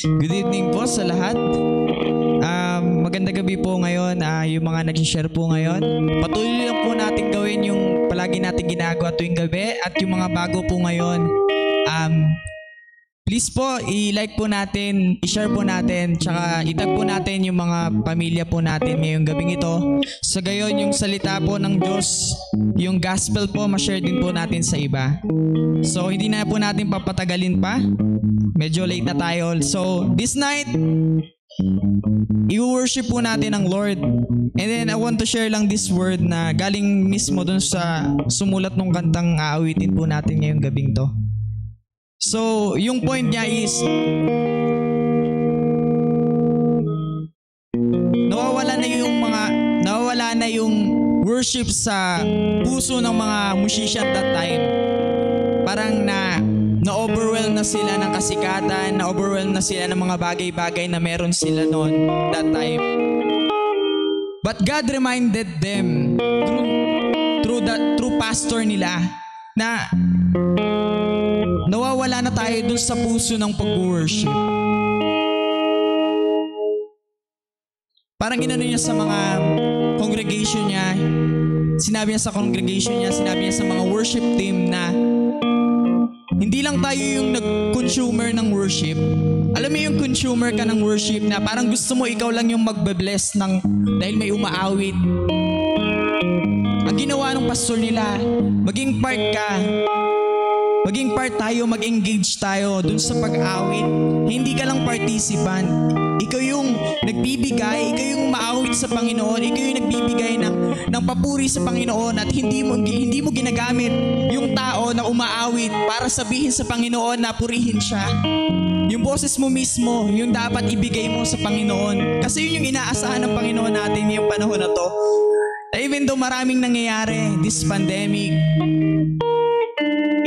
Good evening po sa lahat. Magandang gabi po ngayon, yung mga nag-share po ngayon. Patuloy lang po natin gawin yung palagi natin ginagawa tuwing gabi at yung mga bago po ngayon. Please po, i-like po natin, i-share po natin, tsaka itag po natin yung mga pamilya po natin ngayong gabing ito. Sa gayon, yung salita po ng Diyos, yung gospel po, ma-share din po natin sa iba. So, hindi na po natin papatagalin pa. Medyo late na tayo. So, this night, i-worship po natin ang Lord. And then, I want to share lang this word na galing mismo dun sa sumulat ng kantang aawitin po natin ngayong gabing to. So, yung point niya is nawawala na yung worship sa puso ng mga musician that time. Parang na-overwhelm na sila ng kasikatan, na-overwhelm na sila ng mga bagay-bagay na meron sila noon that time. But God reminded them through pastor nila na nawawala na tayo dun sa puso ng pag-worship. Parang inano niya sa mga congregation niya, sinabi niya sa congregation niya, sinabi niya sa mga worship team na hindi lang tayo yung nag-consumer ng worship. Alam mo yung consumer ka ng worship na parang gusto mo ikaw lang yung magbe-bless dahil may umaawit. Ang ginawa ng pastor nila, maging part ka. Maging part tayo, mag-engage tayo dun sa pag-awit. Hindi ka lang participant. Ikaw yung nagbibigay, ikaw yung maawit sa Panginoon, ikaw yung nagbibigay ng papuri sa Panginoon at hindi mo ginagamit yung tao na umaawit para sabihin sa Panginoon na purihin siya. Yung boses mo mismo, yung dapat ibigay mo sa Panginoon. Kasi yun yung inaasahan ng Panginoon natin ngayong panahon na to. Even though maraming nangyayari, this pandemic,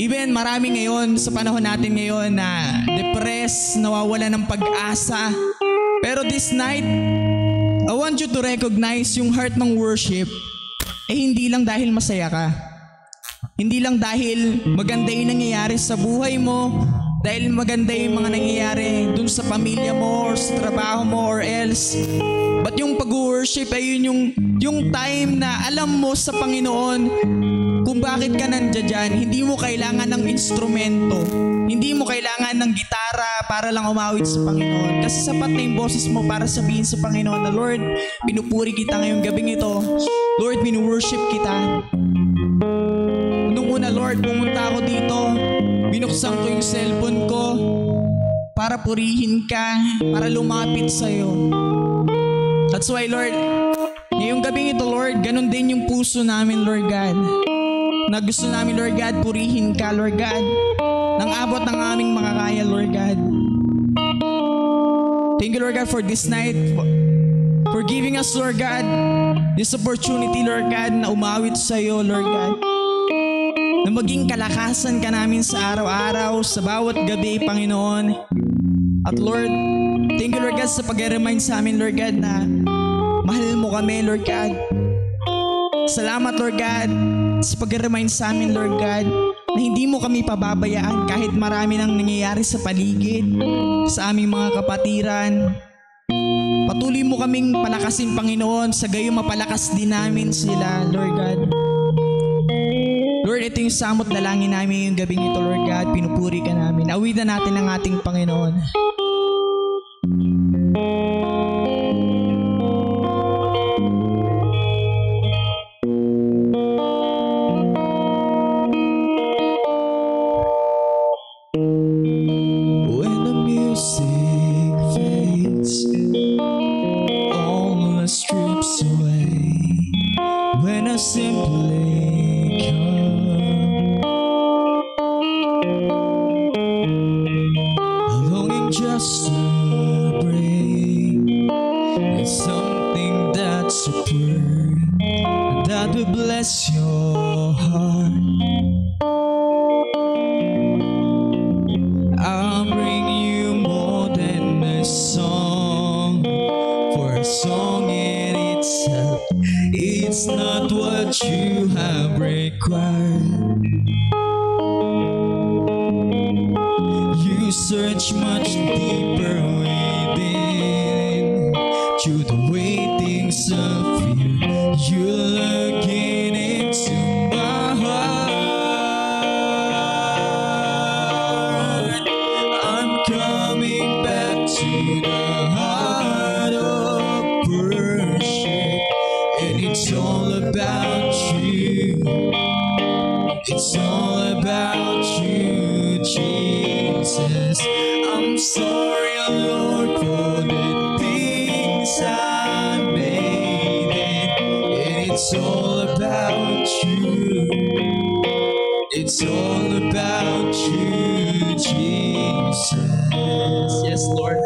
even marami ngayon sa panahon natin ngayon na depressed, nawawala ng pag-asa. Pero this night, I want you to recognize yung heart ng worship hindi lang dahil masaya ka. Hindi lang dahil maganda yung nangyayari sa buhay mo, dahil maganda yung mga nangyayari dun sa pamilya mo or sa trabaho mo or else. But yung pag-worship ay yun yung time na alam mo sa Panginoon kung bakit ka nandiyan dyan. Hindi mo kailangan ng instrumento. Hindi mo kailangan ng gitara para lang umawit sa Panginoon. Kasi sapat na yung boses mo para sabihin sa Panginoon na, Lord, pinupuri kita ngayong gabing ito. Lord, minu-worship kita. Nung una, Lord, pumunta ako dito. Binuksan ko yung cellphone ko para purihin ka, para lumapit sa'yo. That's why, Lord, ngayong gabing ito, Lord, ganun din yung puso namin, Lord God. Na gusto namin, Lord God, purihin ka, Lord God, nang abot ng aming makakaya, Lord God. Thank you, Lord God, for this night, for giving us, Lord God, this opportunity, Lord God, na umawit sa iyo, Lord God. Na maging kalakasan ka namin sa araw-araw, sa bawat gabi, Panginoon. At Lord, thank you, Lord God, sa pag-remind sa amin, Lord God, na mahal mo kami, Lord God. Salamat, Lord God, sa pag-remind sa amin, Lord God, na hindi mo kami pababayaan kahit marami nang nangyayari sa paligid, sa aming mga kapatiran. Patuloy mo kaming palakasin, Panginoon, sa gayon mapalakas din namin sila, Lord God. Lord, ito yung samot na langin namin yung gabing ito, Lord God. Pinupuri ka namin. Awitan natin ang ating Panginoon. It's all about you, Jesus. I'm sorry, Lord, for the things I made it. And it's all about you. It's all about you, Jesus. Yes, Lord.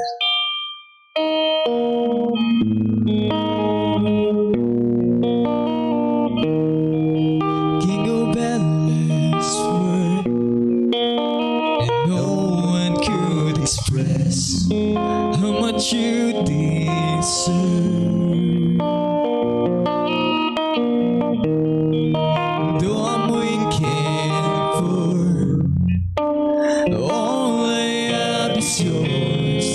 King of endless word, and no one could express how much you deserve. Though I'm weak and poor, all I have is yours.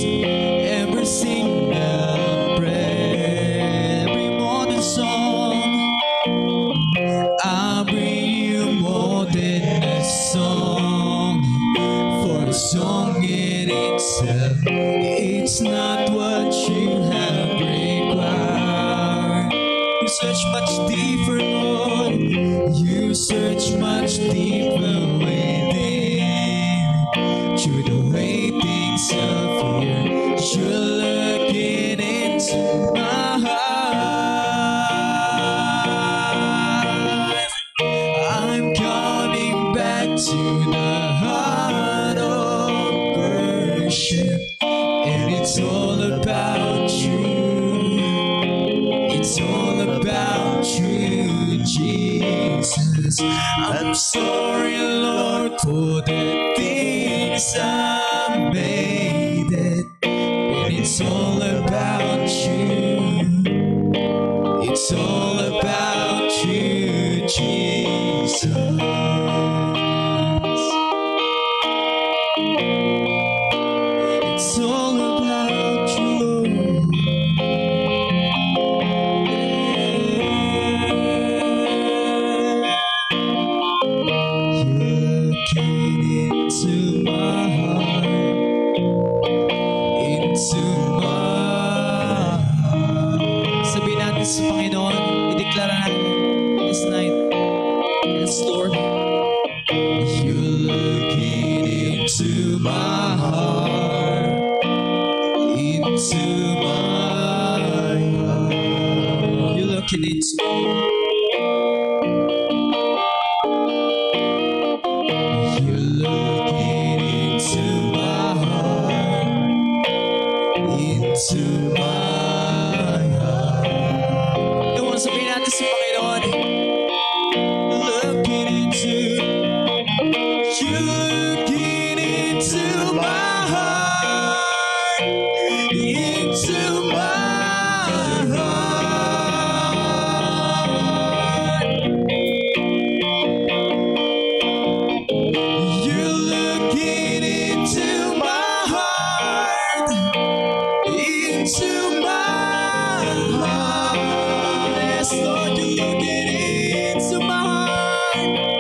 Every single breath, every modern song, I bring you more than a song. For a song in itself, it's not what you have required. You search much deeper, Lord. You search much deeper within. Through the way things appear, you're looking into my heart. I'm coming back to the heart of worship, and it's all about you. It's all about you, Jesus. I'm sorry, Lord, for the things I made it. And it's all about you. It's all about you, Jesus. It's all about you, Lord. You're looking into my heart, into my heart. Sabihin natin sa Panginoon, ideklara natin this night. Yes, Lord. You're looking into my heart, into my heart. You're looking into You're looking into my heart, into my heart. Yung sabihin natin sa Panginoon, looking into, you're looking into my heart, into my heart. You're looking into my heart, into my heart. Yes, Lord, you're looking into my heart.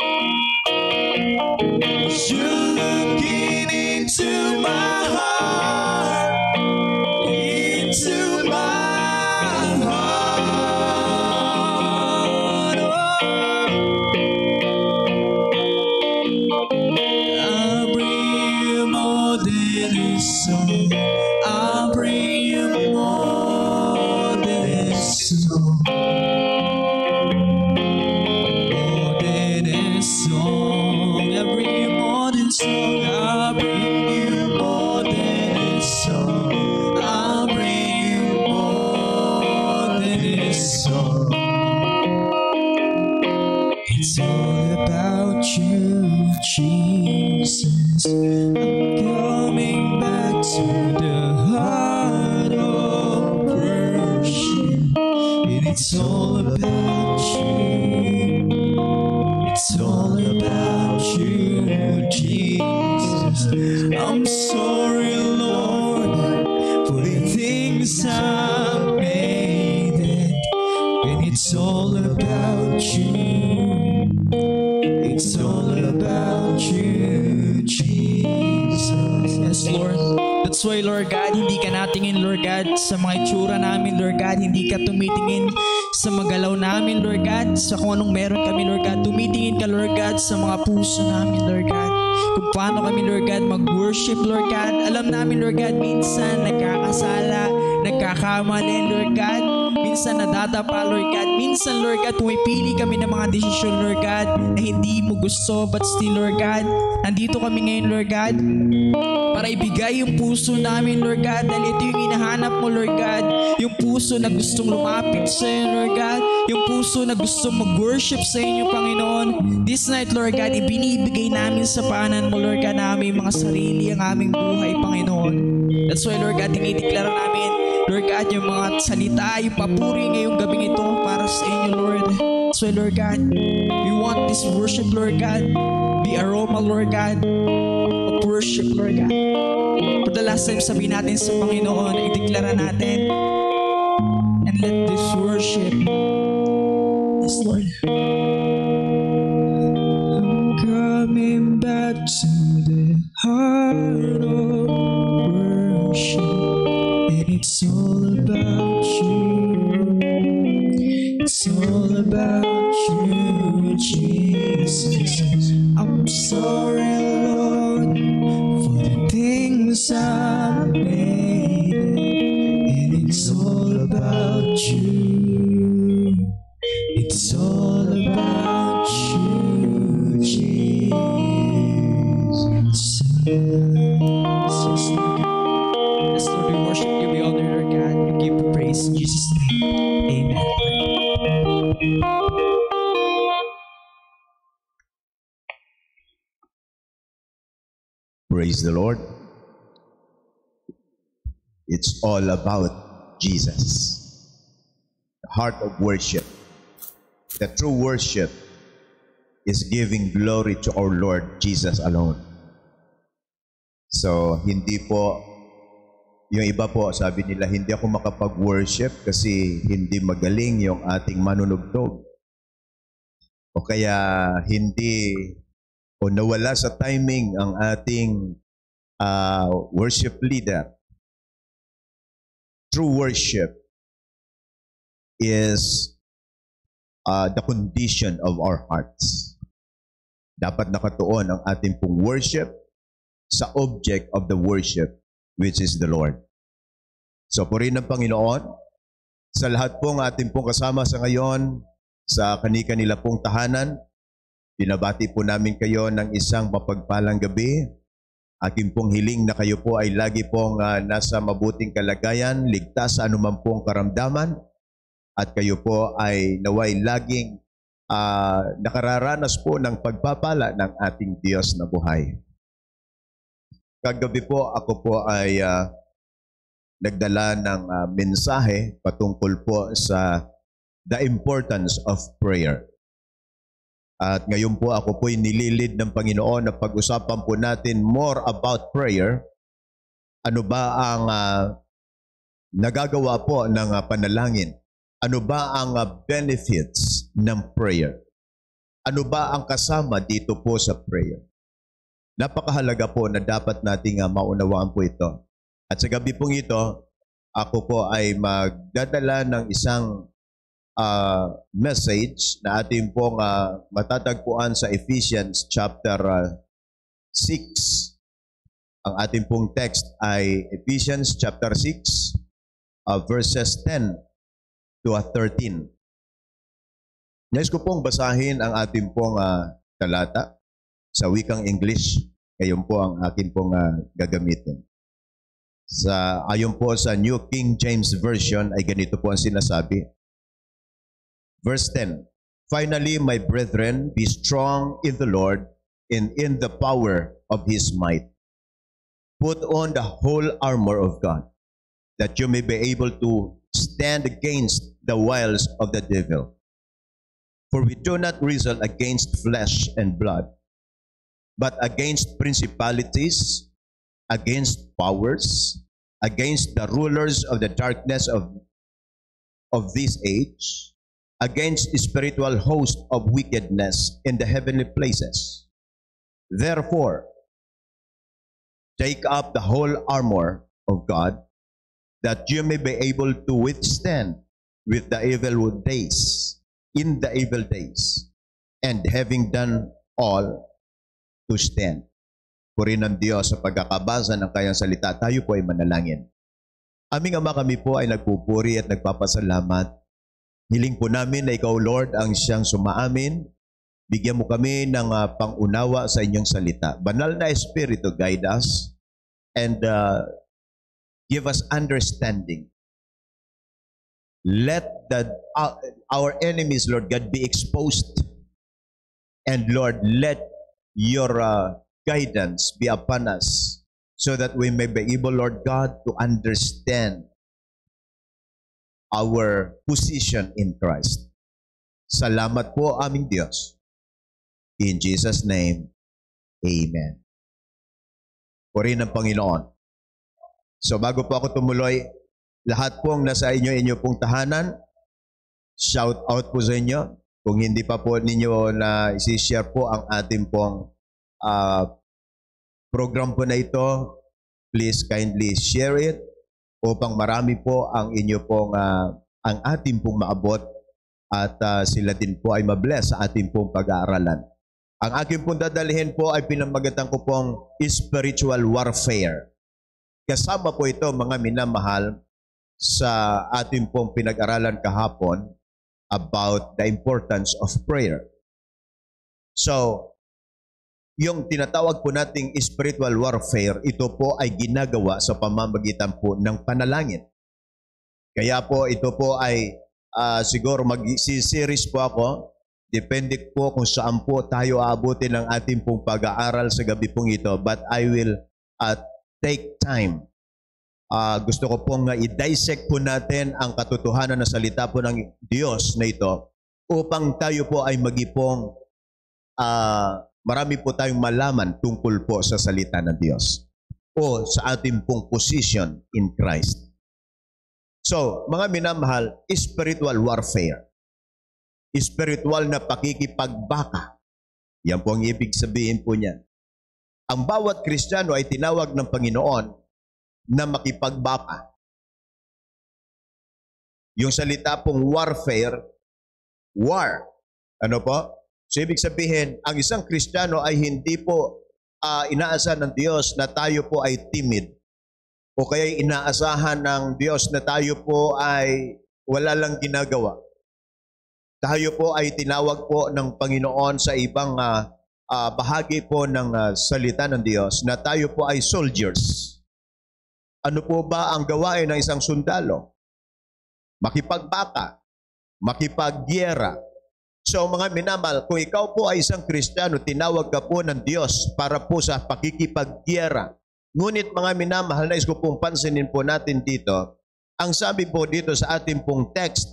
You're looking into my heart, into my heart. I bring you more than a song. I bring you more than a song. More than a song. I bring you more than a song. I bring you more than a song. I bring you more than a song. It's all about you, Jesus. I'm coming back to the heart of worship, and it's all about you. It's all about you, Jesus. I'm sorry, Lord, for the things I made it, and it's all about you. It's all about you, Jesus. Yes, Lord. That's why, Lord God, hindi ka natingin, Lord God, sa mga itsura namin, Lord God. Hindi ka tumitingin sa magalaw namin, Lord God, sa kung anong meron kami, Lord God. Tumitingin ka ka, Lord God, sa mga puso namin, Lord God. Kung paano kami, Lord God, mag-worship, Lord God. Alam namin, Lord God, minsan nagkakasala, nagkakamali, Lord God. Minsan nadadapa, Lord God. Minsan, Lord God, pumipili kami ng mga desisyon, Lord God, na hindi mo gusto. But still, Lord God, nandito kami ngayon, Lord God, para ibigay yung puso namin, Lord God. Dahil ito yung hinahanap mo, Lord God. Yung puso na gustong lumapit sa iyo, Lord God. Yung puso na gustong mag-worship sa inyo, Panginoon. This night, Lord God, ibinibigay namin sa paanan mo, Lord God, na aming mga sarili, ang aming buhay, Panginoon. That's why, Lord God, dinideklara namin, Lord God, yung mga salita, yung papuri ngayong gabing ito para sa inyo, Lord. That's why, Lord God, we want this worship, Lord God, be aroma, Lord God, of worship, Lord God. For the last time, sabihin natin sa Panginoon, ideklara natin, and let this worship, yes, Lord. I'm coming back to the heart of worship, and it's all about you. It's all about you, Jesus. I'm sorry, Lord, for the things I made, and it's all about you. It's all about you, Jesus. Yes, Lord, we worship you, we honor your God, we give you praise in Jesus' name. Amen. Praise the Lord. It's all about Jesus. The heart of worship. The true worship is giving glory to our Lord Jesus alone. So, hindi po, yung iba po, sabi nila, hindi ako makapag-worship kasi hindi magaling yung ating manunugtog. O kaya hindi, o nawala sa timing ang ating worship leader. True worship is the condition of our hearts. Dapat nakatuon ang ating pong worship sa object of the worship, which is the Lord. So, purihin ng Panginoon, sa lahat pong ating pong kasama sa ngayon, sa kani-kanila pong tahanan, binabati po namin kayo ng isang mapagpalang gabi. Aking pong hiling na kayo po ay lagi pong nasa mabuting kalagayan, ligtas sa anuman pong karamdaman, at kayo po ay naway laging nakararanas po ng pagpapala ng ating Diyos na buhay. Kagabi po, ako po ay nagdala ng mensahe patungkol po sa the importance of prayer. At ngayon po ako po'y nililid ng Panginoon na pag-usapan po natin more about prayer. Ano ba ang nagagawa po ng panalangin? Ano ba ang benefits ng prayer? Ano ba ang kasama dito po sa prayer? Napakahalaga po na dapat nating maunawaan po ito. At sa gabi pong ito, ako po ay magdadala ng isang message na ating pong matatagpuan sa Ephesians chapter 6. Ang ating pong text ay Ephesians chapter 6, verses 10 to 13. Nais ko pong basahin ang ating pong talata sa wikang English. Ngayon po ang akin pong gagamitin. Ayon po sa New King James Version ay ganito po ang sinasabi. Verse 10, finally, my brethren, be strong in the Lord and in the power of His might. Put on the whole armor of God, that you may be able to stand against the wiles of the devil. For we do not wrestle against flesh and blood, but against principalities, against powers, against the rulers of the darkness of this age, against the spiritual host of wickedness in the heavenly places. Therefore, take up the whole armor of God, that you may be able to withstand with the evil days, in the evil days, and having done all, to stand. Purihin ng Diyos sa pagkakabasa ng kanyang salita, tayo po ay manalangin. Aming Ama, kami po ay nagpupuri at nagpapasalamat. Hiling po namin na Ikaw, Lord, ang siyang sumaamin. Bigyan mo kami ng pangunawa sa inyong salita. Banal na Espiritu, guide us and give us understanding. Let our enemies, Lord God, be exposed. And Lord, let your guidance be upon us so that we may be able, Lord God, to understand our position in Christ. Salamat po, aming Diyos. In Jesus' name, Amen. Purihin ng Panginoon. So bago po ako tumuloy, lahat pong nasa inyo pong tahanan, shout out po sa inyo. Kung hindi pa po ninyo na isi-share po ang ating pong program po na ito, please kindly share it upang marami po ang inyo pong ang ating pong maabot at sila din po ay mabless sa ating pong pag-aaralan. Ang aking pong dadalhin po ay pinamagatan ko pong spiritual warfare. Kasama po ito, mga minamahal, sa ating pong pinag-aralan kahapon about the importance of prayer. So, yung tinatawag po nating spiritual warfare, ito po ay ginagawa sa pamamagitan po ng panalangin. Kaya po ito po ay siguro mag-series po ako. Depende po kung saan po tayo aabutin ng ating pong pag-aaral sa gabi pong ito. But I will take time. Gusto ko pong i-dissect po natin ang katotohanan na salita po ng Diyos na ito upang tayo po ay magipong marami po tayong malaman tungkol po sa salita ng Diyos o sa ating pong position in Christ. So, mga minamahal, spiritual warfare. Spiritual na pakikipagbaka. Yan po ang ibig sabihin po niyan. Ang bawat Kristiyano ay tinawag ng Panginoon na makipagbaka. Yung salita pong warfare, war. Ano po? So, ibig sabihin, ang isang Kristiyano ay hindi po inaasahan ng Diyos na tayo po ay timid. O kaya inaasahan ng Diyos na tayo po ay wala lang ginagawa. Tayo po ay tinawag po ng Panginoon sa ibang bahagi po ng salita ng Diyos na tayo po ay soldiers. Ano po ba ang gawain ng isang sundalo? Makipagbaka, makipagyera. So mga minamahal, kung ikaw po ay isang Kristiyano, tinawag ka po ng Diyos para po sa pakikipagyera. Ngunit mga minamahal, nais ko pong pansinin po natin dito, ang sabi po dito sa ating pong text,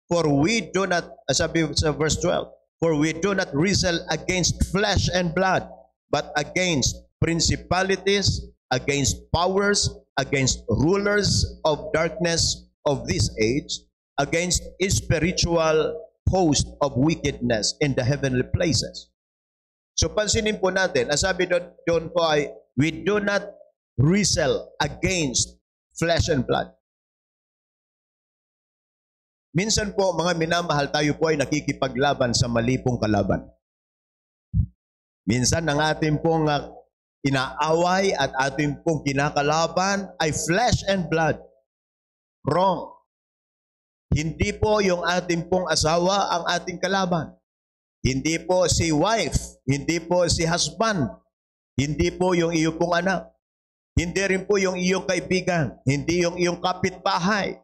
for we do not, sabi sa verse 12, for we do not wrestle against flesh and blood, but against principalities, against powers, against rulers of darkness of this age, against spiritual host of wickedness in the heavenly places. So pansinin po natin, ang sabi doon po ay, we do not wrestle against flesh and blood. Minsan po, mga minamahal, tayo po ay nakikipaglaban sa mali pong kalaban. Minsan, ang ating pong inaaway at ating pong kinakalaban ay flesh and blood. Wrong. Hindi po yung ating pong asawa ang ating kalaban. Hindi po si wife. Hindi po si husband. Hindi po yung iyong pong anak. Hindi rin po yung iyong kaibigan. Hindi yung iyong kapitbahay.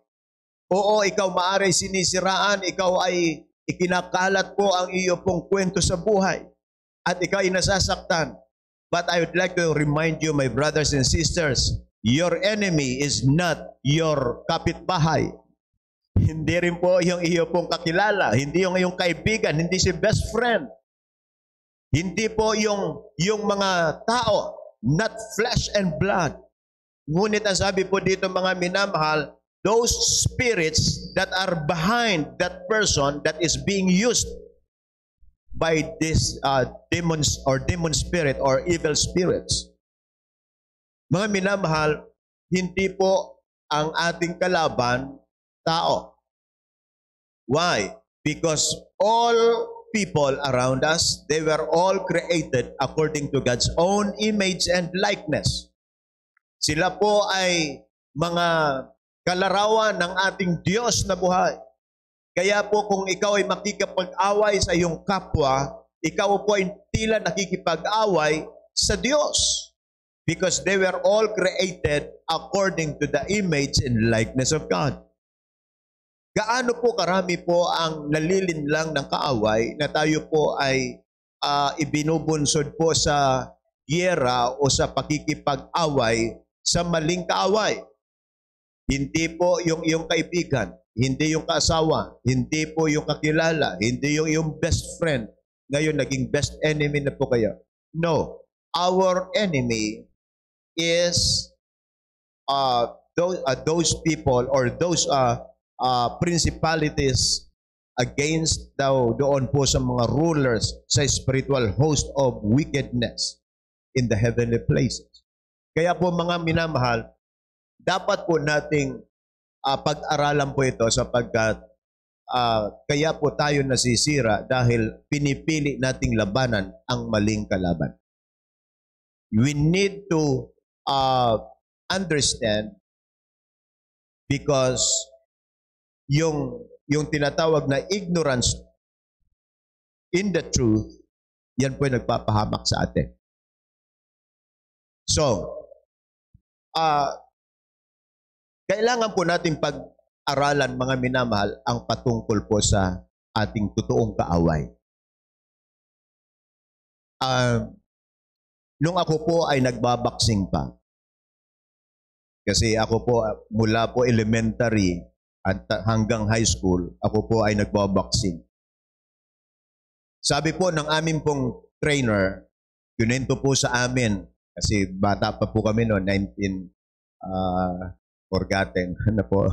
Oo, ikaw maaari sinisiraan, ikaw ay ikinakalat po ang iyong pong kwento sa buhay. At ikaw ay nasasaktan. But I would like to remind you, my brothers and sisters, your enemy is not your kapitbahay. Hindi rin po yung iyong pong kakilala, hindi yung iyong kaibigan, hindi si best friend. Hindi po yung mga tao, not flesh and blood. Ngunit ang sabi po dito mga minamahal, those spirits that are behind that person that is being used by this demons or demon spirit or evil spirits. Mga minamahal, hindi po ang ating kalaban tao. Why? Because all people around us, they were all created according to God's own image and likeness. Sila po ay mga kalarawan ng ating Diyos na buhay. Kaya po kung ikaw ay makikipag-away sa iyong kapwa, ikaw po ay tila nakikipag-away sa Diyos. Because they were all created according to the image and likeness of God. Gaano po karami po ang nalilinlang ng kaaway na tayo po ay ibinubunsod po sa giyera o sa pakikipag-away sa maling kaaway. Hindi po yung iyong kaibigan, hindi yung kaasawa, hindi po yung kakilala, hindi yung iyong best friend. Ngayon, naging best enemy na po kayo. No. Our enemy is those people or those principalities against doon po sa mga rulers sa spiritual host of wickedness in the heavenly places. Kaya po mga minamahal, dapat po nating pag-aralan po ito sapagkat kaya po tayo nasisira dahil pinipili nating labanan ang maling kalaban. We need to understand because yung tinatawag na ignorance in the truth, yan po yung nagpapahamak sa atin. So, kailangan po natin pag-aralan mga minamahal ang patungkol po sa ating totoong kaaway. Nung ako po ay nagbaboxing pa, kasi ako po mula po elementary at hanggang high school, ako po ay nagbaboxing. Sabi po ng aming pong trainer, yunento po sa amin, kasi bata pa po kami noon, 19 forgotten na po.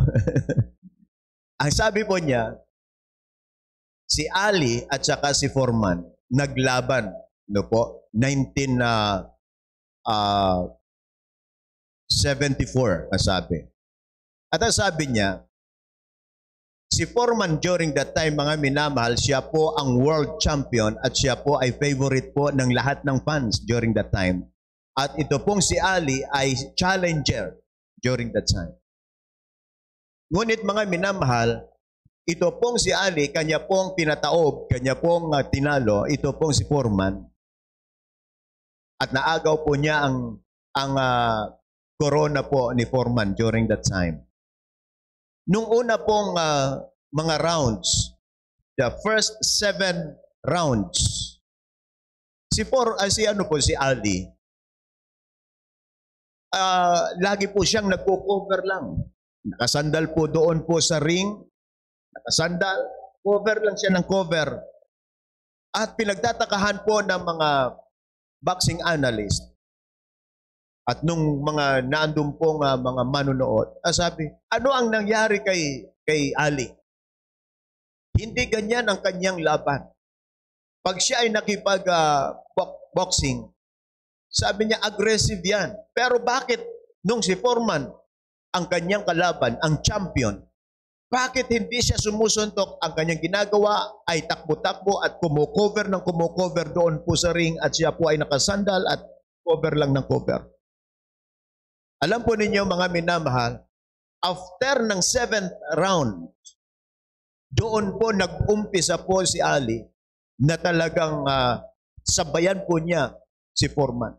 Ang sabi po niya, si Ali at saka si Foreman naglaban, no po, 1974 sabi. At ang sabi niya, si Foreman during that time, mga minamahal, siya po ang world champion at siya po ay favorite po ng lahat ng fans during that time. At ito pong si Ali ay challenger during that time. Ngunit mga minamahal, ito pong si Ali, kanya pong pinataob, kanya pong tinalo, ito pong si Foreman. At naagaw po niya ang corona po ni Foreman during that time. Nung una pong mga rounds, the first 7 rounds, si Ali, lagi po siyang nagko-cover lang. Nakasandal po doon po sa ring, nakasandal, cover lang siya ng cover. At pinagtatakahan po ng mga boxing analyst at nung mga naandun pong mga manunood, sabi, ano ang nangyari kay Ali? Hindi ganyan ang kanyang laban. Pag siya ay nakipag-boxing, sabi niya, aggressive yan. Pero bakit nung si Foreman, ang kanyang kalaban, ang champion, bakit hindi siya sumusuntok? Ang kanyang ginagawa ay takbo-takbo at kumukover doon po sa ring at siya po ay nakasandal at cover lang ng cover. Alam po ninyo mga minamahal, after ng 7th round, doon po nag-umpisa po si Ali na talagang sabayan po niya si Foreman.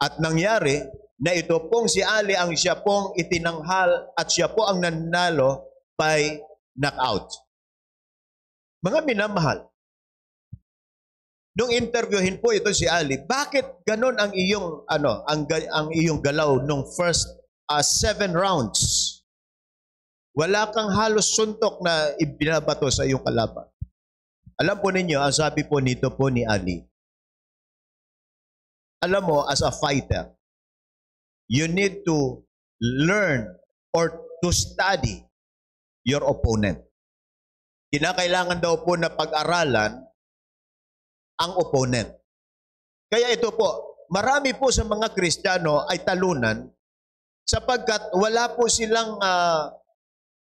At nangyari na ito pong si Ali ang siya pong itinanghal at siya po ang nanalo by knockout. Mga minamahal, nung interviewin po ito si Ali, bakit ganon ang iyong ang iyong galaw nung first 7 rounds? Wala kang halos suntok na ibinabato sa iyong kalaban. Alam po ninyo, ang sabi po nito po ni Ali, alam mo, as a fighter, you need to learn or to study your opponent. Kinakailangan daw po na pag-aralan ang opponent. Kaya ito po, marami po sa mga Kristiyano ay talunan sapagkat wala po silang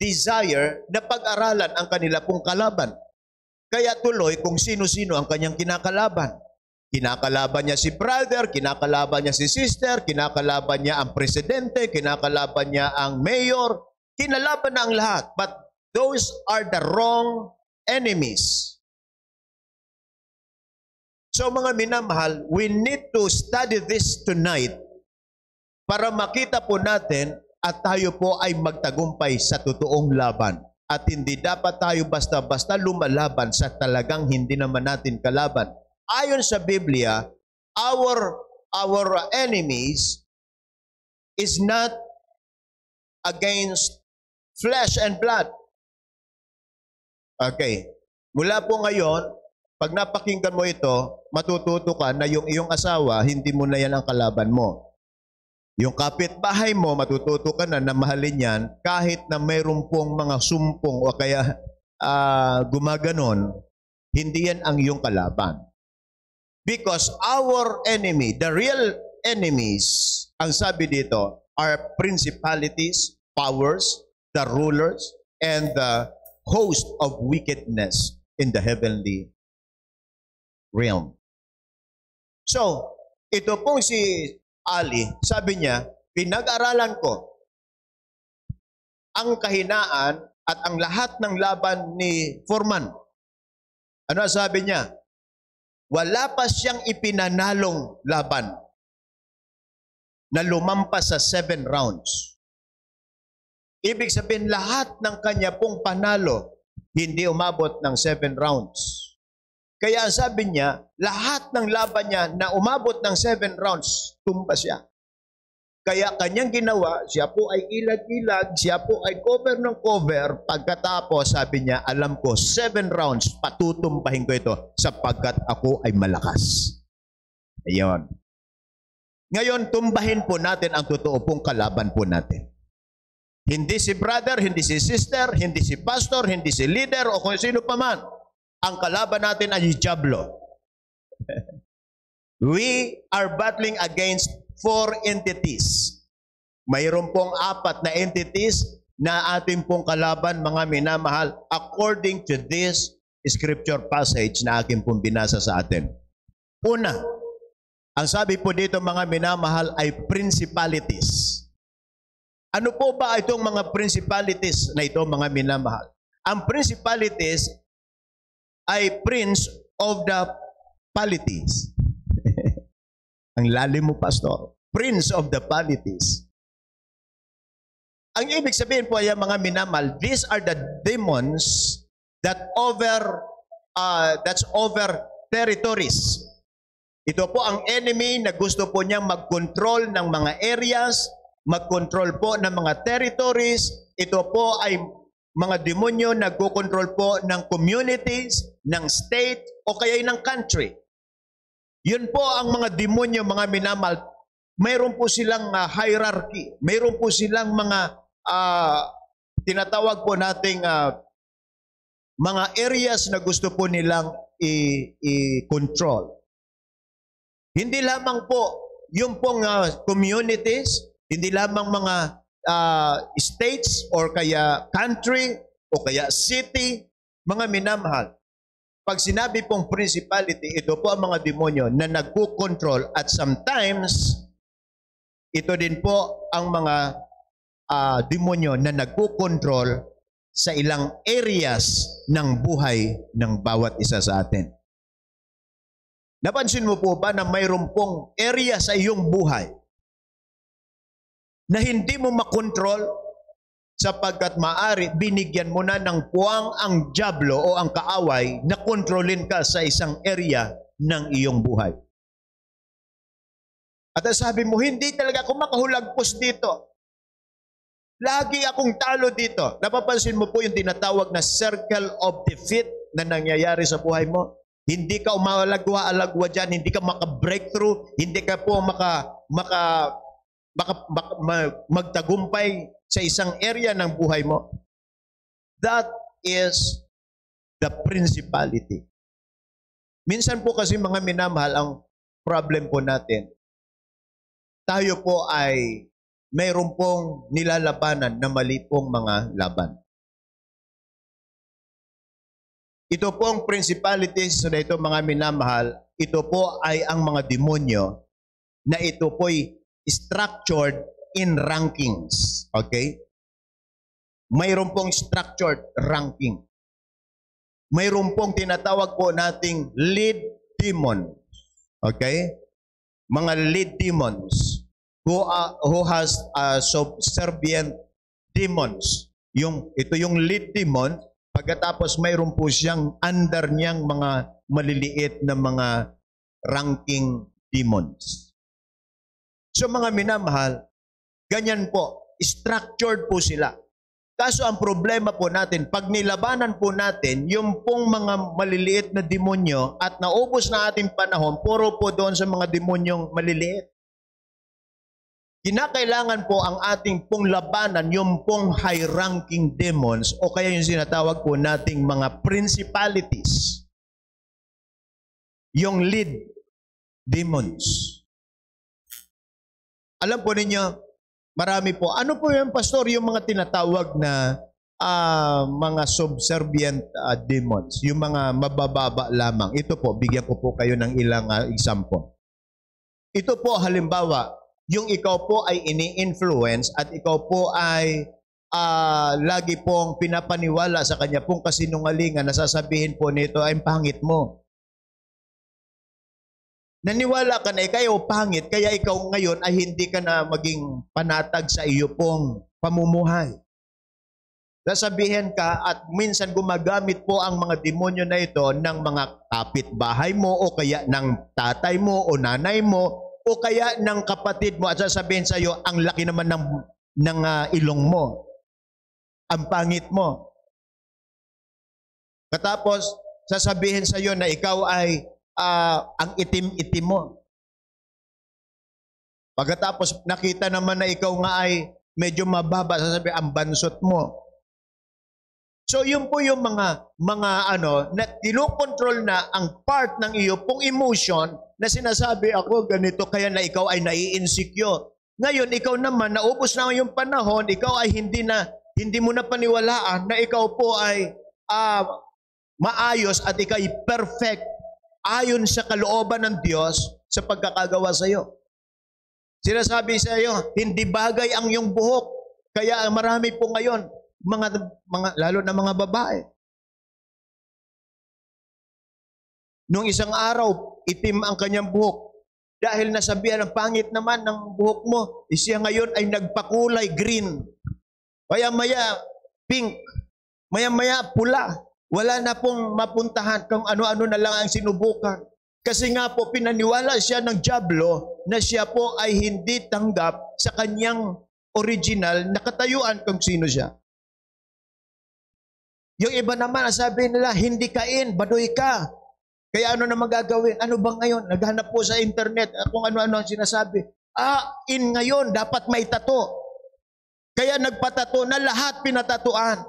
desire na pag-aralan ang kanila pong kalaban. Kaya tuloy kung sino-sino ang kanyang kinakalaban. Kinakalaban niya si brother, kinakalaban niya si sister, kinakalaban niya ang presidente, kinakalaban niya ang mayor, kinalaban na ang lahat. But those are the wrong enemies. So mga minamahal, we need to study this tonight para makita po natin at tayo po ay magtagumpay sa totoong laban. At hindi dapat tayo basta-basta lumalaban sa talagang hindi naman natin kalaban. Ayon sa Biblia, our enemies is not against flesh and blood. Okay. Mula po ngayon, pag napakinggan mo ito, matututo ka na yung iyong asawa, hindi mo na yan ang kalaban mo. Yung kapitbahay mo, matututo ka na mahalin yan kahit na mayroon pong mga sumpong o kaya gumaganon, hindi yan ang iyong kalaban. Because our enemy, the real enemies, ang sabi dito, are principalities, powers, the rulers, and the host of wickedness in the heavenly realm. So, ito pong si Ali, sabi niya, pinag-aralan ko ang kahinaan at ang lahat ng laban ni Foreman. Ano sabi niya? Wala pa siyang ipinanalong laban na lumampas sa 7 rounds. Ibig sabihin, lahat ng kanya pong panalo, hindi umabot ng 7 rounds. Kaya sabi niya, lahat ng laban niya na umabot ng 7 rounds, tumba siya. Kaya kanyang ginawa, siya po ay ilag-ilag, siya po ay cover ng cover. Pagkatapos, sabi niya, alam ko, 7 rounds, patutumpahin ko ito sapagkat ako ay malakas. Ayun. Ngayon, tumbahin po natin ang totoo pong kalaban po natin. Hindi si brother, hindi si sister, hindi si pastor, hindi si leader, o kung sino pa man. Ang kalaban natin ay Diablo. We are battling against 4 entities. Mayroon pong 4 na entities na ating pong kalaban, mga minamahal, according to this scripture passage na aking pong binasa sa atin. Una, ang sabi po dito, mga minamahal, ay principalities. Ano po ba itong mga principalities na ito, mga minamahal? Ang principalities ay prince of the polities. Ang lalim mo, pastor. Prince of the polities. Ang ibig sabihin po ay mga minamal, these are the demons that over territories. Ito po ang enemy na gusto po niyang mag-control ng mga areas, mag-control po ng mga territories. Ito po ay mga demonyo na nagko-control po ng communities, ng state, o kaya ng country. Yun po ang mga demonyo, mga minamal. Mayroon po silang hierarchy. Mayroon po silang mga tinatawag po nating mga areas na gusto po nilang i-control. Hindi lamang po yung pong communities, hindi lamang mga states or kaya country o kaya city, mga minamahal. Pag sinabi pong principality, ito po ang mga demonyo na nagko-control at sometimes ito din po ang mga demonyo na nagko-control sa ilang areas ng buhay ng bawat isa sa atin. Napansin mo po ba na mayroon pong area sa iyong buhay na hindi mo makontrol sapagkat maari binigyan mo na ng puwang ang diablo o ang kaaway na kontrolin ka sa isang area ng iyong buhay. At sabi mo, hindi talaga ako makahulagpos dito. Lagi akong talo dito. Napapansin mo po yung tinatawag na circle of defeat na nangyayari sa buhay mo? Hindi ka umalagwa-alagwa dyan, hindi ka maka-breakthrough, hindi ka po magtagumpay sa isang area ng buhay mo. That is the principality. Minsan po kasi mga minamahal, ang problem po natin, tayo po ay mayroon pong nilalabanan na mali pong mga laban. Ito pong principalities na ito mga minamahal, ito po ay ang mga demonyo na ito po'y structured in rankings. Okay? Mayroon pong structured ranking. Mayroon pong tinatawag po nating lead demon. Okay? Mga lead demons who has subservient demons. Ito yung lead demon, pagkatapos mayroon po siyang under niyang mga maliliit na mga ranking demons. So mga minamahal, ganyan po, structured po sila. Kaso ang problema po natin, pag nilabanan po natin, yung pong mga maliliit na demonyo at naubos na ating panahon, puro po doon sa mga demonyong maliliit. Kinakailangan po ang ating pong labanan, yung pong high-ranking demons o kaya yung sinatawag po nating mga principalities. Yung lead demons. Alam po ninyo, marami po. Ano po yung pastor, yung mga tinatawag na mga subservient demons, yung mga mabababa lamang. Ito po, bigyan ko po kayo ng ilang example. Ito po, halimbawa, yung ikaw po ay ini-influence at ikaw po ay lagi pong pinapaniwala sa kanya pong kasinungalingan, nasasabihin po nito ay pangit mo. Naniwala ka na ikaw pangit, kaya ikaw ngayon ay hindi ka na maging panatag sa iyo pong pamumuhay. Sasabihin ka at minsan gumagamit po ang mga demonyo na ito ng mga kapitbahay mo o kaya ng tatay mo o nanay mo o kaya ng kapatid mo at sasabihin sa iyo, ang laki naman ng ilong mo. Ang pangit mo. Katapos, sasabihin sa iyo na ikaw ay ang itim-itim mo. Pagkatapos nakita naman na ikaw nga ay medyo mababa, sasabihin ang bansot mo. So yun po yung mga na kinokontrol na ang part ng iyo pong emotion na sinasabi ako ganito kaya na ikaw ay nai-insecure. Ngayon ikaw naman naubos na yung panahon, ikaw ay hindi mo na paniwalaan na ikaw po ay maayos at ikaw ay perfect ayon sa kalooban ng Diyos sa pagkakagawa sa iyo. Sinasabi sa iyo, hindi bagay ang iyong buhok. Kaya marami po ngayon, lalo na mga babae. Nung isang araw, itim ang kanyang buhok. Dahil nasabihan ng pangit naman ng buhok mo, siya ngayon ay nagpakulay green. Maya-maya, pink. Maya-maya, pula. Wala na pong mapuntahan kung ano-ano na lang ang sinubukan. Kasi nga po, pinaniwala siya ng dyablo na siya po ay hindi tanggap sa kanyang original na katayuan kung sino siya. Yung iba naman, sabi nila, hindi kain, baduy ka. Kaya ano na magagawin? Ano ba ngayon? Naghanap po sa internet kung ano-ano ang sinasabi. In ngayon, dapat may tato. Kaya nagpatato na lahat pinatatuan.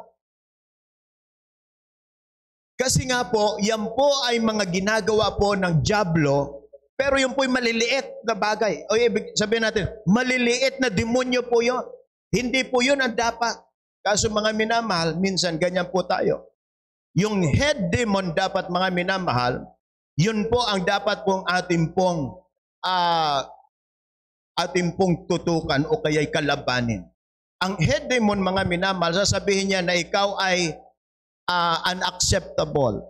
Kasi nga po, yan po ay mga ginagawa po ng dyablo, pero yung po ay maliliit na bagay. O ibig sabihin natin, maliliit na demonyo po yun. Hindi po yun ang dapat. Kaso mga minamahal, minsan ganyan po tayo. Yung head demon dapat mga minamahal, yun po ang dapat pong ating pong tutukan o kaya'y kalabanin. Ang head demon mga minamahal, sasabihin niya na ikaw ay unacceptable.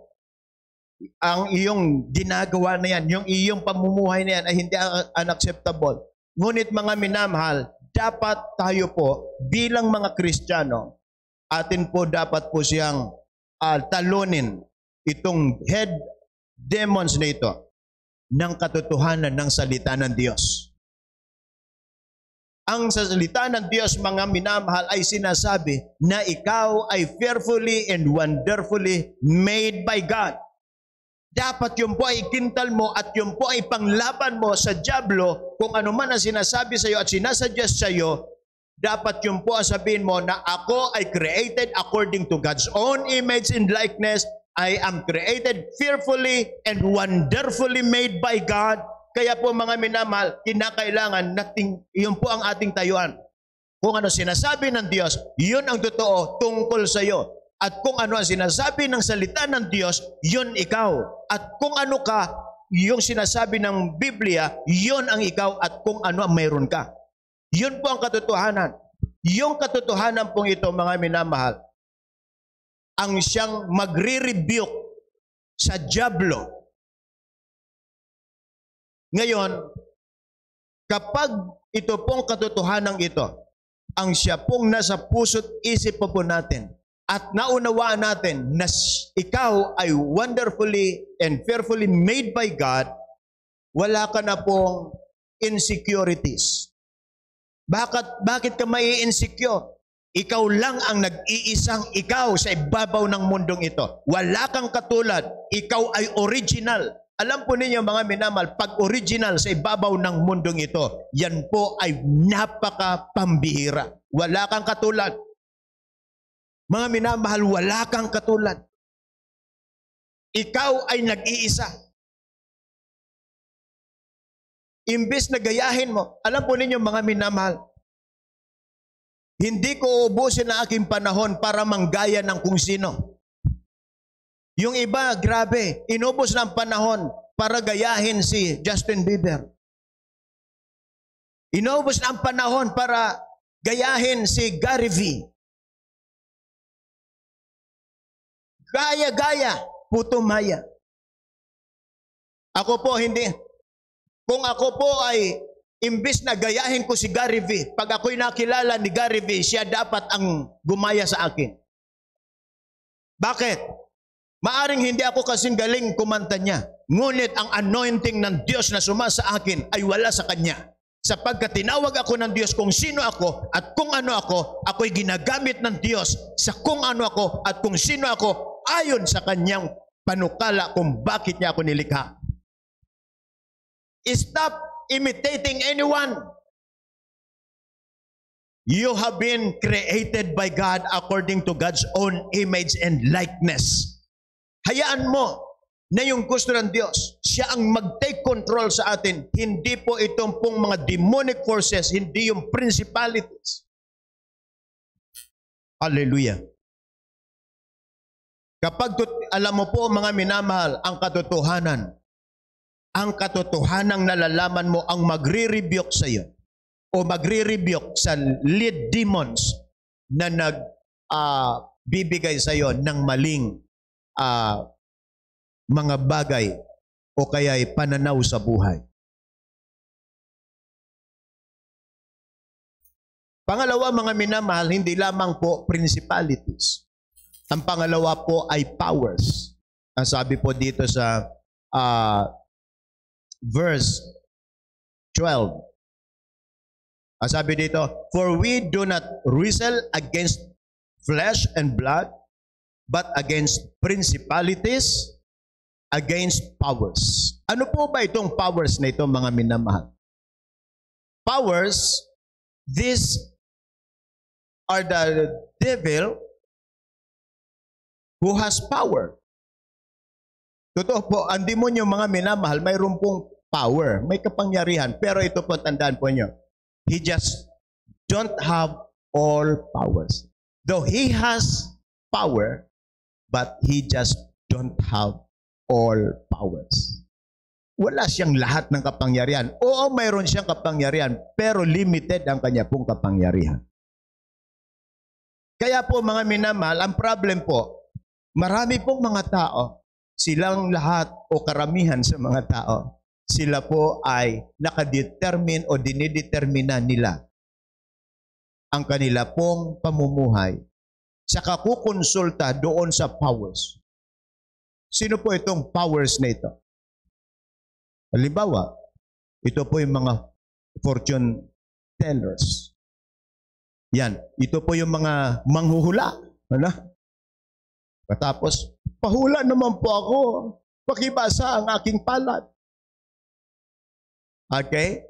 Ang iyong ginagawa na yan, yung iyong pamumuhay na yan ay hindi unacceptable. Ngunit mga minamahal, dapat tayo po bilang mga Kristiyano, atin po dapat po siyang talunin itong head demons na ito ng katotohanan ng salita ng Diyos. Ang salita ng Diyos, mga minamahal, ay sinasabi na ikaw ay fearfully and wonderfully made by God. Dapat yun po ay ikintal mo at yun po ay panglaban mo sa dyablo kung ano man ang sinasabi sa iyo at sinasuggest sa iyo. Dapat yun po ang sabihin mo na ako ay created according to God's own image and likeness. I am created fearfully and wonderfully made by God. Kaya po mga minamahal, kinakailangan nating, iyon po ang ating tayuan. Kung ano sinasabi ng Diyos, yun ang totoo tungkol sa iyo. at kung ano ang sinasabi ng salita ng Diyos, yun ikaw. At kung ano ka, yung sinasabi ng Biblia, yun ang ikaw at kung ano ang mayroon ka. Yun po ang katotohanan. Yung katotohanan pong ito, mga minamahal, ang siyang magre-rebuke sa dyablo. Ngayon, kapag ito pong katotohanan ito, ang siya pong nasa puso't isip po natin, at naunawaan natin na ikaw ay wonderfully and fearfully made by God, wala ka na pong insecurities. Bakit ka may insecure? Ikaw lang ang nag-iisang ikaw sa ibabaw ng mundong ito. Wala kang katulad. Ikaw ay original. Alam po ninyo mga minamahal, pag original sa ibabaw ng mundong ito, yan po ay napaka-pambihira. Wala kang katulad. Mga minamahal, wala kang katulad. Ikaw ay nag-iisa. Imbes na gayahin mo, alam po ninyo mga minamahal, hindi ko ubusin ang aking panahon para manggaya ng kung sino. Yung iba, grabe, inubos ng panahon para gayahin si Justin Bieber. Inubos ng panahon para gayahin si Gary V. Gaya-gaya, puto maya. Ako po hindi. Kung ako po ay imbis na gayahin ko si Gary V, pag ako'y nakilala ni Gary V, siya dapat ang gumaya sa akin. Bakit? Maaring hindi ako kasing galing kumanta niya. Ngunit ang anointing ng Diyos na sumasa akin ay wala sa kanya. Sapagkat tinawag ako ng Diyos kung sino ako at kung ano ako, ako'y ginagamit ng Diyos sa kung ano ako at kung sino ako ayon sa kanyang panukala kung bakit niya ako nilikha. Stop imitating anyone. You have been created by God according to God's own image and likeness. Hayaan mo na yung gusto ng Diyos, siya ang mag-take control sa atin. Hindi po itong pong mga demonic forces, hindi yung principalities. Hallelujah. Kapag alam mo po mga minamahal, ang katotohanang nalalaman mo ang magre-rebuke sa iyo o magre-rebuke sa lead demons na nagbibigay sa iyo ng maling mga bagay o kaya'y pananaw sa buhay. Pangalawa mga minamahal, hindi lamang po principalities. Ang pangalawa po ay powers. Ang sabi po dito sa verse 12. Ang sabi dito, for we do not wrestle against flesh and blood, but against principalities, against powers. Ano po ba itong powers na ito mga minamahal? Powers, these are the devil who has power. Totoo po, ang demonyo mga minamahal, mayroon pong power, may kapangyarihan. Pero ito po, tandaan po nyo, he just don't have all powers. Though he has power, but he just don't have all powers. Wala siyang lahat ng kapangyarihan. Oo, mayroon siyang kapangyarihan, pero limited ang kanya pong kapangyarihan. Kaya po mga minamahal, ang problem po, marami pong mga tao, silang lahat o karamihan sa mga tao, sila po ay nakadetermine o dinidetermina nila ang kanila pong pamumuhay sa kakukonsulta doon sa powers. Sino po itong powers na ito? Halimbawa, ito po yung mga fortune tellers. Yan, ito po yung mga manghuhula. Ano? Katapos, pahula naman po ako. Pakibasa ang aking palad. Okay?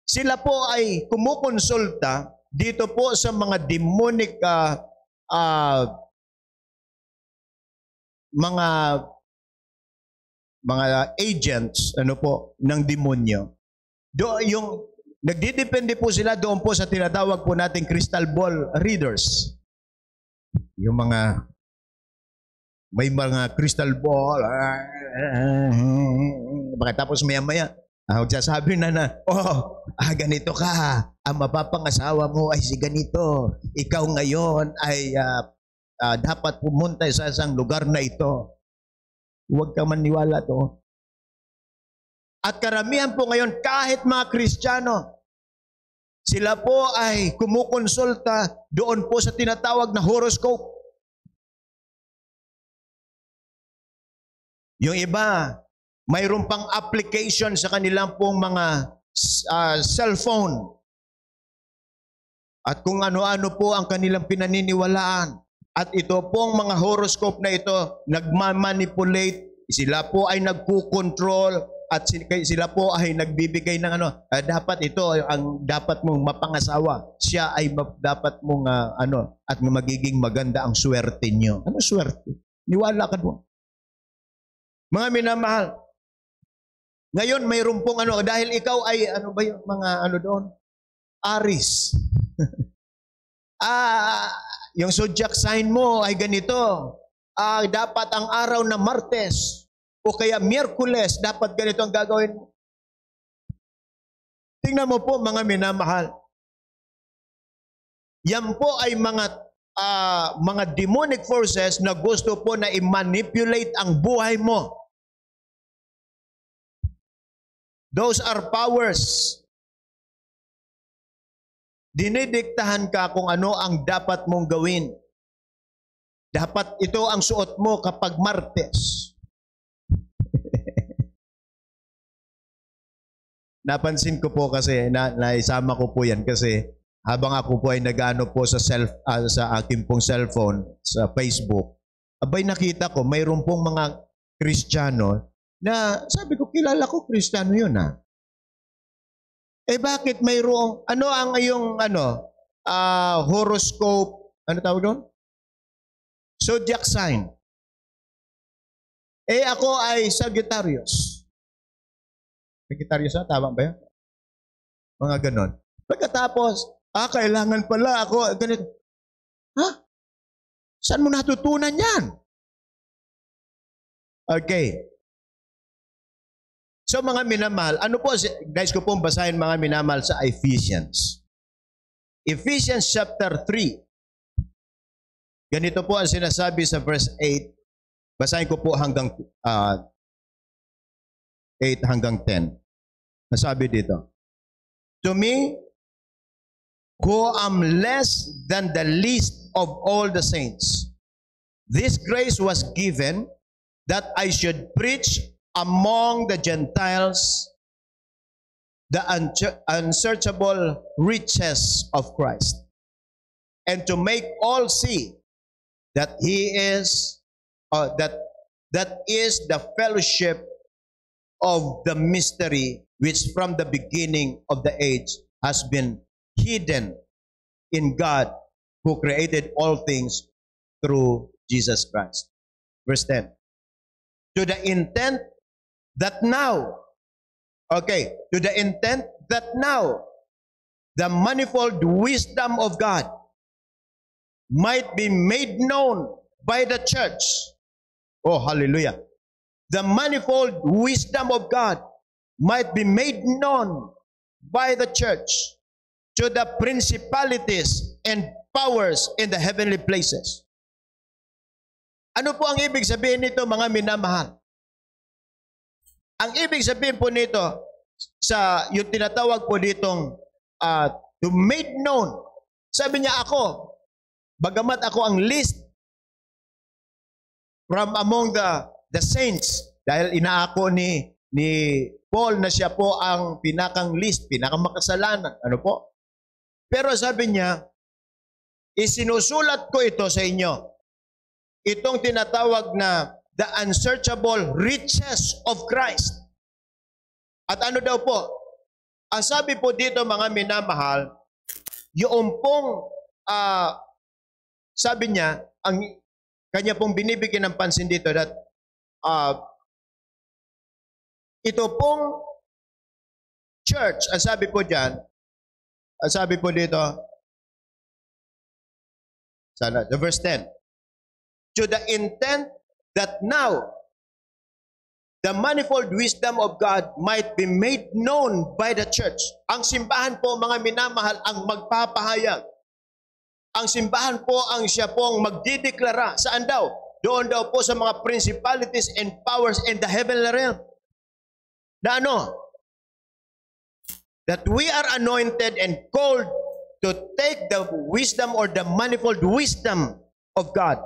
Sila po ay kumukonsulta dito po sa mga demonic mga agents ng demonyo. Yung nagdidepende po sila doon po sa tinatawag po nating crystal ball readers. yung mga may mga crystal ball. Tapos maya-maya, magsasabi na, ganito ka. Ang mapapangasawa mo ay si ganito. Ikaw ngayon ay dapat pumunta sa isang lugar na ito. Huwag kang maniwala to. At karamihan po ngayon, kahit mga Kristiyano, sila po ay kumukonsulta doon po sa tinatawag na horoscope. Yung iba, mayroon pang application sa kanilang pong mga cellphone. At kung ano-ano po ang kanilang pinaniniwalaan. At ito pong mga horoscope na ito, nagmamanipulate, sila po ay nagkukontrol, at sila po ay nagbibigay ng dapat ito ang dapat mong mapangasawa. Siya ay dapat mong at magiging maganda ang swerte niyo. Ano swerte? Niwala ka doon. Mga minamahal, ngayon mayroon pong dahil ikaw ay yung mga doon? Aries. Yung zodiac sign mo ay ganito. Dapat ang araw na Martes o kaya Miyerkules, dapat ganito ang gagawin mo. Tingnan mo po mga minamahal. Yan po ay mga demonic forces na gusto po na i-manipulate ang buhay mo. Those are powers. Dinidiktahan ka kung ano ang dapat mong gawin. Dapat ito ang suot mo kapag Martes. Napansin ko po kasi, naisama ko po yan kasi habang ako po ay nag-ano po sa aking pong cellphone, sa Facebook, abay nakita ko, mayroon pong mga Kristiyano na sabi ko, kilala ko Kristiyano yun bakit mayroong, ano ang iyong horoscope, ano tawag doon? Zodiac sign. Ako ay Sagittarius. Sagittarius tama ba yun? Mga ganon. Pagkatapos, kailangan pala ako, ganito. Saan mo natutunan yan? Okay. So mga minamahal, ano po, guys ko pong basahin mga minamahal sa Ephesians. Ephesians chapter 3. Ganito po ang sinasabi sa verse 8. Basahin ko po hanggang 8 hanggang 10. Nasabi dito, to me, who am less than the least of all the saints, this grace was given that I should preach among the Gentiles the unsearchable riches of Christ, and to make all see that He is that is the fellowship of the mystery which from the beginning of the age has been hidden in God, who created all things through Jesus Christ. Verse 10. To the intent that now, the manifold wisdom of God might be made known by the church. Oh, hallelujah. The manifold wisdom of God might be made known by the church to the principalities and powers in the heavenly places. Ano po ang ibig sabihin nito, mga minamahal? Ang ibig sabihin po nito, sa yung tinatawag po ditong to make known, sabi niya ako, bagamat ako ang least from among the saints, dahil inaako ni Paul na siya po ang pinakang least, pinakang makasalanan. Ano po? Pero sabi niya, isinusulat ko ito sa inyo. Itong tinatawag na the unsearchable riches of Christ. At ano daw po? Ang sabi po dito, mga minamahal, yung pong, sabi niya, ang kanya pong binibigyan ng pansin dito that ito pong church, ang sabi po dyan, ang sabi po dito, sana, the verse 10, to the intent that now the manifold wisdom of God might be made known by the church. Ang simbahan po, mga minamahal, ang magpapahayag. Ang simbahan po ang siya pong magdideklara. Saan daw? Doon daw po sa mga principalities and powers in the heavenly realm. Na ano? That we are anointed and called to take the wisdom or the manifold wisdom of God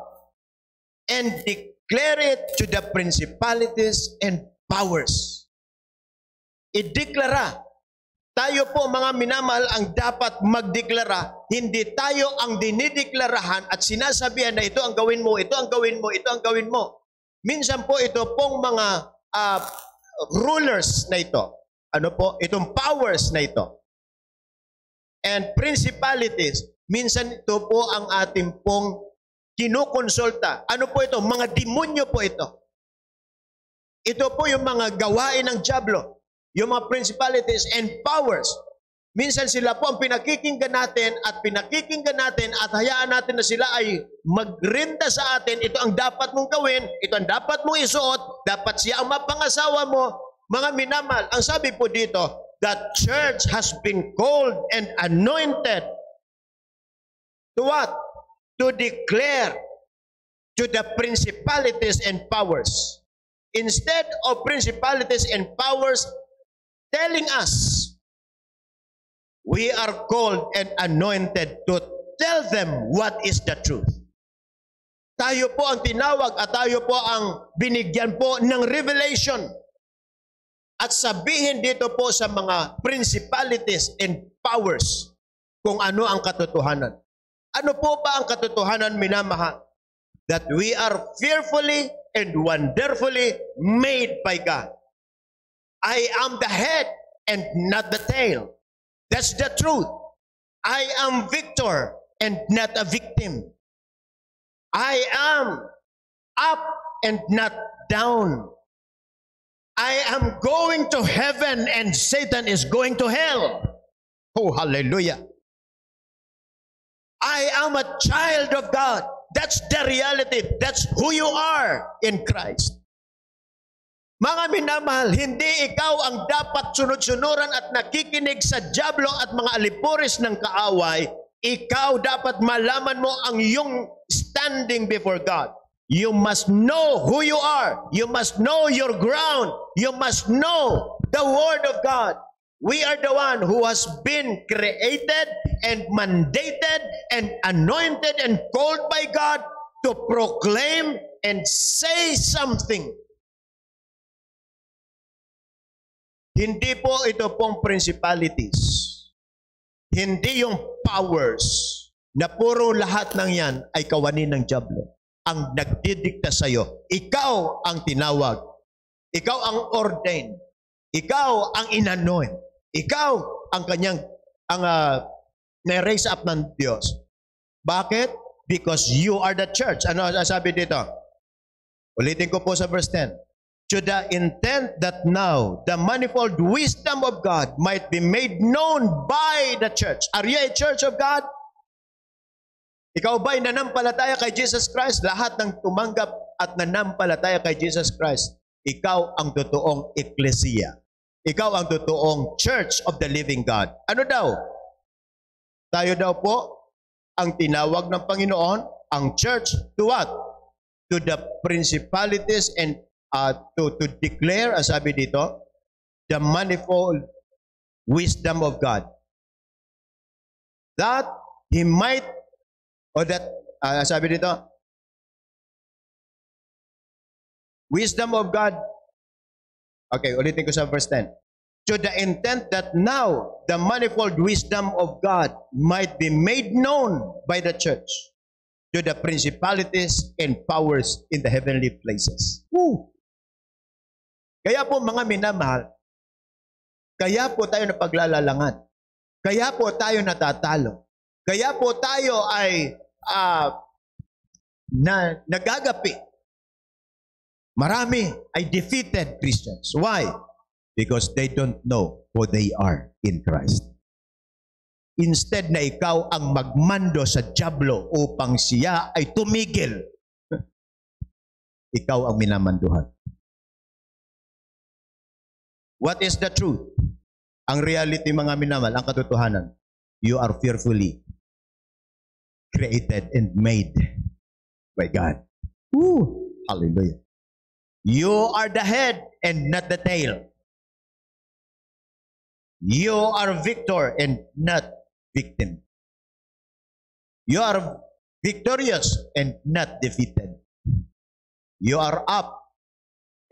and declare it to the principalities and powers. Ideklara. Tayo po mga minamahal ang dapat magdeklara. Hindi tayo ang dinideklarahan at sinasabihan na ito ang gawin mo, ito ang gawin mo, ito ang gawin mo. Minsan po ito pong mga rulers na ito. Ano po? Itong powers na ito. And principalities, minsan ito po ang ating pong kinukonsulta. Ano po ito? Mga demonyo po ito. Ito po yung mga gawain ng dyablo. Yung mga principalities and powers. Minsan sila po ang pinakikinggan natin at hayaan natin na sila ay magrinda sa atin. Ito ang dapat mong gawin, ito ang dapat mong isuot, dapat siya ang mapangasawa mo. Mga minamahal, ang sabi po dito, the church has been called and anointed to what? To declare to the principalities and powers. Instead of principalities and powers telling us, we are called and anointed to tell them what is the truth. Tayo po ang tinawag at tayo po ang binigyan po ng revelation. At sabihin dito po sa mga principalities and powers kung ano ang katotohanan. Ano po ba ang katotohanan, minamahal? That we are fearfully and wonderfully made by God. I am the head and not the tail. That's the truth. I am victor and not a victim. I am up and not down. I am going to heaven and Satan is going to hell. Oh, hallelujah. I am a child of God. That's the reality. That's who you are in Christ. Mga minamahal, hindi ikaw ang dapat sunod-sunuran at nakikinig sa dyablo at mga alipuris ng kaaway. Ikaw dapat malaman mo ang iyong standing before God. You must know who you are. You must know your ground. You must know the Word of God. We are the one who has been created and mandated and anointed and called by God to proclaim and say something. Hindi po ito pong principalities. Hindi yung powers na puro lahat ng yan ay kawanin ng dyablo. Ang nagdidikta sa iyo. Ikaw ang tinawag. Ikaw ang ordained. Ikaw ang inanoint. Ikaw ang kanyang na-raise up ng Diyos. Bakit? Because you are the church. Ano sabi dito? Ulitin ko po sa verse 10. To the intent that now the manifold wisdom of God might be made known by the church. Are you a church of God? Ikaw ba'y nanampalataya kay Jesus Christ? Lahat ng tumanggap at nanampalataya kay Jesus Christ, ikaw ang totoong eklesiya. Ikaw ang totoong church of the living God. Ano daw? Tayo daw po ang tinawag ng Panginoon, ang church to what? To the principalities and to declare, as sabi dito, the manifold wisdom of God. That He might, or that, sabi dito, wisdom of God. Okay, ulitin ko sa verse 10. To the intent that now the manifold wisdom of God might be made known by the church to the principalities and powers in the heavenly places. Woo! Kaya po mga minamahal, kaya po tayo napaglalalangan. Kaya po tayo natatalo. Kaya po tayo ay nagagapi. Marami ay defeated Christians. Why? Because they don't know who they are in Christ. Instead na ikaw ang magmando sa dyablo upang siya ay tumigil. ikaw ang minamanduhan. What is the truth? Ang reality, mga minamahal, ang katotohanan, you are fearfully created and made by God. Woo! Hallelujah. You are the head and not the tail. You are victor and not victim. You are victorious and not defeated. You are up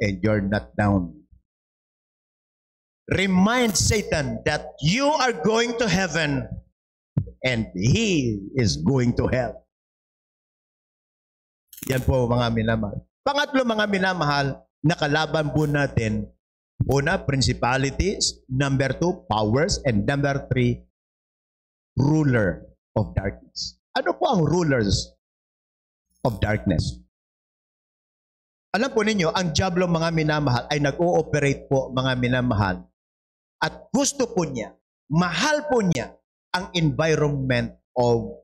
and you're not down. Remind Satan that you are going to heaven and he is going to hell. Yan po, mga minamahal. Pangatlo, mga minamahal, nakalaban po natin, una, principalities, number 2, powers, and number 3, ruler of darkness. Ano po ang rulers of darkness? Alam po ninyo, ang diablo, mga minamahal, ay nag-ooperate po, mga minamahal, at gusto po niya, mahal po niya, ang environment of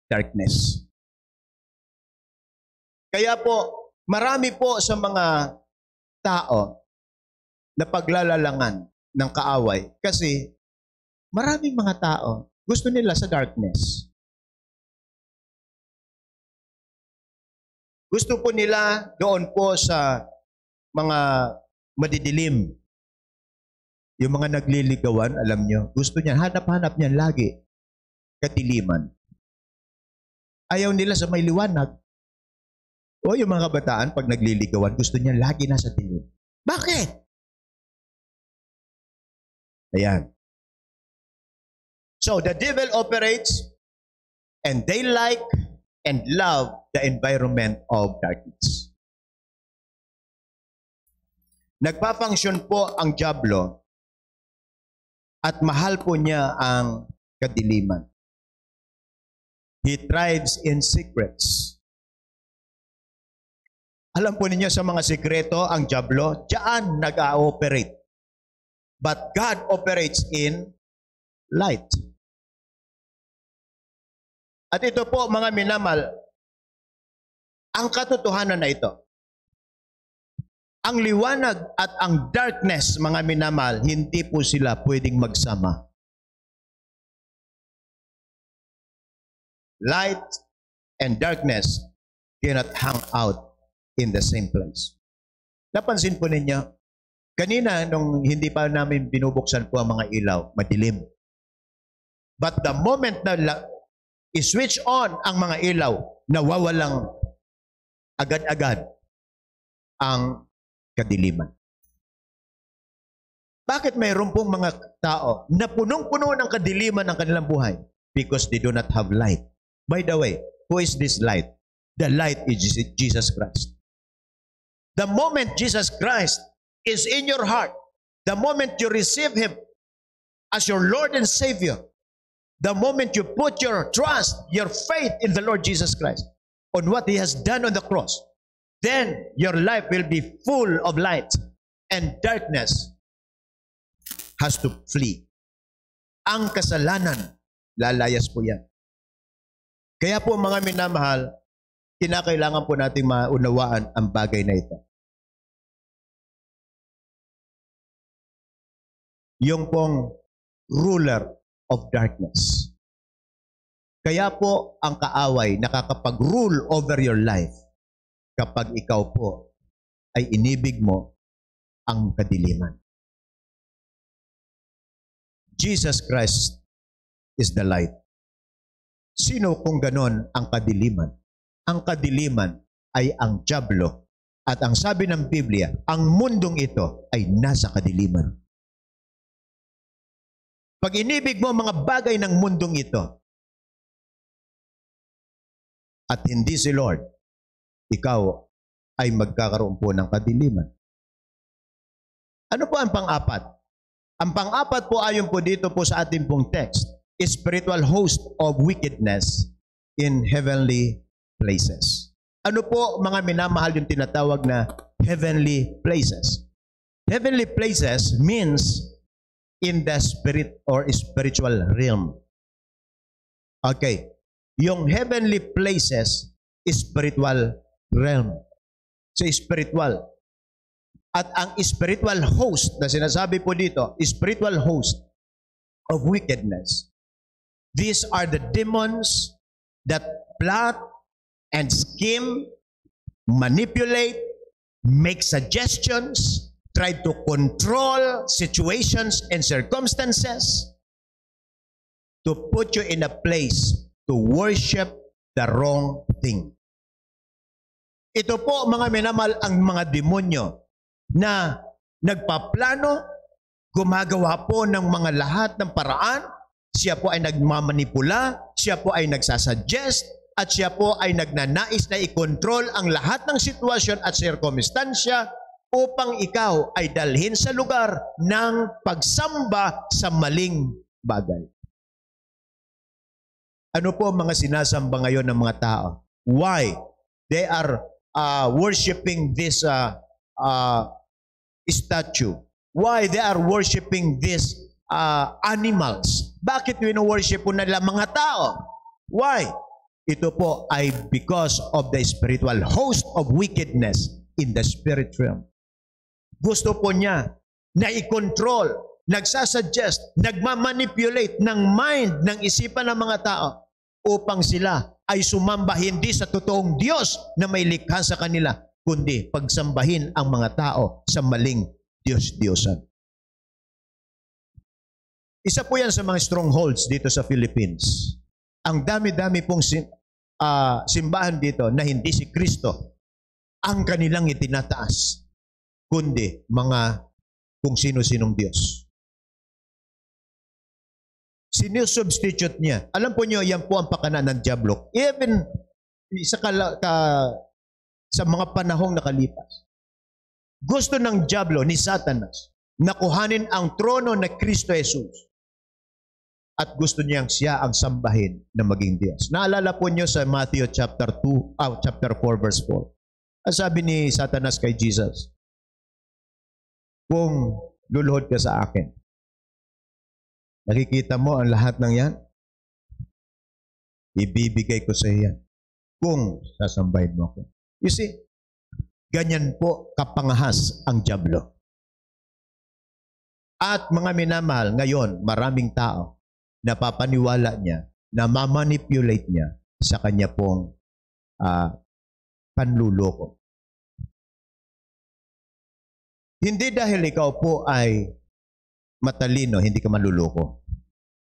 darkness. Kaya po, marami po sa mga tao na paglalalangan ng kaaway kasi maraming mga tao gusto nila sa darkness. Gusto po nila doon po sa mga madidilim. Yung mga nagliligawan, alam nyo, gusto niyan, hanap-hanap niyan lagi kadiliman. Ayaw nila sa may liwanag. O yung mga kabataan, pag nagliligawan, gusto niya lagi nasa dilim. Bakit? Ayan. So, the devil operates and they like and love the environment of darkness. Nagpa-function po ang diablo at mahal po niya ang kadiliman. He thrives in secrets. Alam po ninyo sa mga sikreto, ang diablo, diyan nag-ooperate. But God operates in light. At ito po, mga minamal, ang katotohanan na ito. Ang liwanag at ang darkness, mga minamal, hindi po sila pwedeng magsama. Light and darkness cannot hang out in the same place. Napansin po ninyo, kanina nung hindi pa namin binubuksan po ang mga ilaw, madilim. But the moment na i-switch on ang mga ilaw, nawawalang agad-agad ang kadiliman. Bakit mayroon pong mga tao na punong-puno ng kadiliman ng kanilang buhay? Because they do not have light. By the way, who is this light? The light is Jesus Christ. The moment Jesus Christ is in your heart, the moment you receive Him as your Lord and Savior, the moment you put your trust, your faith in the Lord Jesus Christ, on what He has done on the cross, then your life will be full of light and darkness has to flee. Ang kasalanan, lalayas po yan. Kaya po, mga minamahal, kinakailangan po nating maunawaan ang bagay na ito. Yung pong ruler of darkness. Kaya po ang kaaway nakakapag-rule over your life kapag ikaw po ay inibig mo ang kadiliman. Jesus Christ is the light. Sino kung ganon ang kadiliman? Ang kadiliman ay ang diablo. At ang sabi ng Biblia, ang mundong ito ay nasa kadiliman. Pag inibig mo mga bagay ng mundong ito at hindi si Lord, ikaw ay magkakaroon po ng kadiliman. Ano po ang pang-apat? Ang pang-apat po ayon po dito po sa ating pong text, spiritual host of wickedness in heavenly places. Ano po, mga minamahal, yung tinatawag na heavenly places? Heavenly places means in the spirit or spiritual realm. Okay. Yung heavenly places, spiritual realm. sa spiritual. At ang spiritual host na sinasabi po dito, spiritual host of wickedness. These are the demons that plot and scheme, manipulate, make suggestions, try to control situations and circumstances to put you in a place to worship the wrong thing. Ito po, mga minamahal, ang mga demonyo na nagpaplano, gumagawa po ng mga lahat ng paraan. Siya po ay nagmamanipula, siya po ay nagsasuggest, at siya po ay nagnanais na i-control ang lahat ng sitwasyon at sirkumstansya upang ikaw ay dalhin sa lugar ng pagsamba sa maling bagay. Ano po ang mga sinasamba ngayon ng mga tao? Why? They are worshiping this statue. Why they are worshiping these animals? Bakit wino-worship po nila mga tao? Why? Ito po ay because of the spiritual host of wickedness in the spirit realm. Gusto po niya na i-control, nagsasuggest, nagmamanipulate ng mind, ng isipan ng mga tao upang sila ay sumamba hindi sa totoong Diyos na may likha sa kanila, kundi pagsambahin ang mga tao sa maling Diyos-Diyosan. Isa po yan sa mga strongholds dito sa Philippines. Ang dami-dami pong simbahan dito na hindi si Kristo ang kanilang itinataas, kundi mga kung sino-sinong Diyos. Sinusubstitute niya. Alam po niyo, yan po ang pakanan ng dyablo. Even sa mga panahong nakalipas. Gusto ng dyablo ni Satanas na kuhanin ang trono na Kristo Jesus. At gusto niyang siya ang sambahin na maging Diyos. Naalala po niyo sa Matthew chapter 4 verse 4. Ang sabi ni Satanas kay Jesus, kung luluhod ka sa akin, nakikita mo ang lahat ng yan? Ibibigay ko sa iyo yan kung sasambahin mo ako. You see, ganyan po kapangahas ang dyablo. At mga minamahal, ngayon, maraming tao napapaniwala niya, na mamanipulate niya sa kanya pong panluloko. Hindi dahil ikaw po ay matalino, hindi ka maluloko.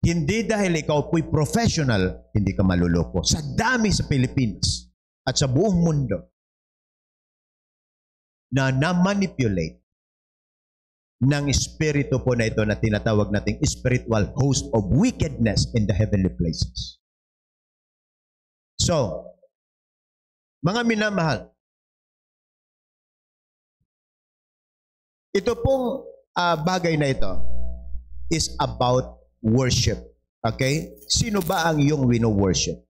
Hindi dahil ikaw po'y professional, hindi ka maluloko. Sa dami sa Pilipinas at sa buong mundo na na-manipulate ng espiritu po na ito na tinatawag nating spiritual host of wickedness in the heavenly places. So, mga minamahal, ito pong bagay na ito is about worship. Okay? Sino ba ang iyong wino-worship?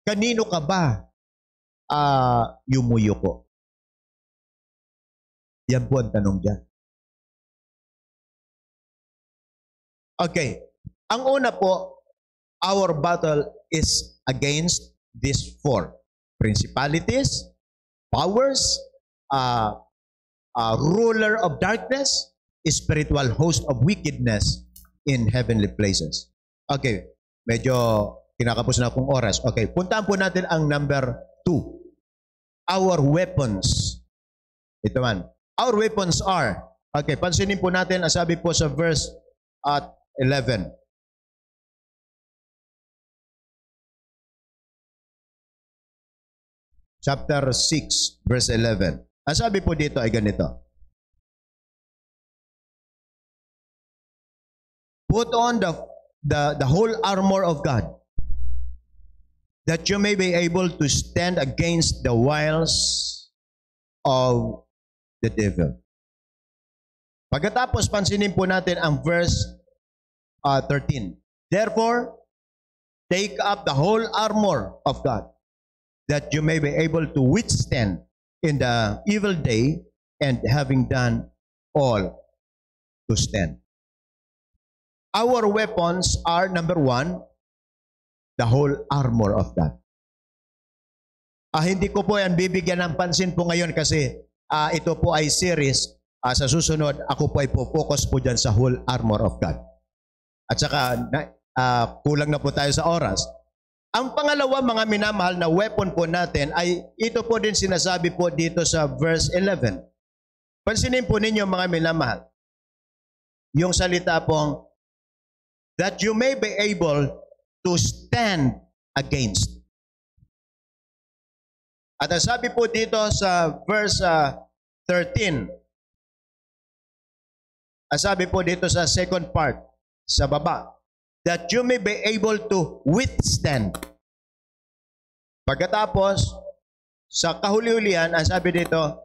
Kanino ka ba yumuyuko? Yan po ang tanong dyan. Okay. Ang una po, our battle is against these four. Principalities, powers, ruler of darkness, spiritual host of wickedness in heavenly places. Okay. Medyo kinakapos na akong oras. Okay. Puntaan po natin ang number 2. Our weapons. Ito man. Our weapons are, okay, pansinin po natin, ang sabi po sa verse 11. Chapter 6, verse 11. Ang sabi po dito ay ganito. Put on the whole armor of God, that you may be able to stand against the wiles of the devil. Pagkatapos, pansinin po natin ang verse 13. Therefore, take up the whole armor of God, that you may be able to withstand in the evil day, and having done all, to stand. Our weapons are, number 1, the whole armor of God. Hindi ko po yan bibigyan ng pansin po ngayon kasi ito po ay series. Sa susunod, ako po ay focus po dyan sa whole armor of God. At saka, kulang na po tayo sa oras. Ang pangalawa, mga minamahal, na weapon po natin ay ito po din sinasabi po dito sa verse 11. Pansinin po ninyo, mga minamahal, yung salita pong, that you may be able to stand against. At ang sabi po dito sa verse 13, ang sabi po dito sa second part, sa baba, that you may be able to withstand. Pagkatapos, sa kahuli-hulihan, ang sabi dito,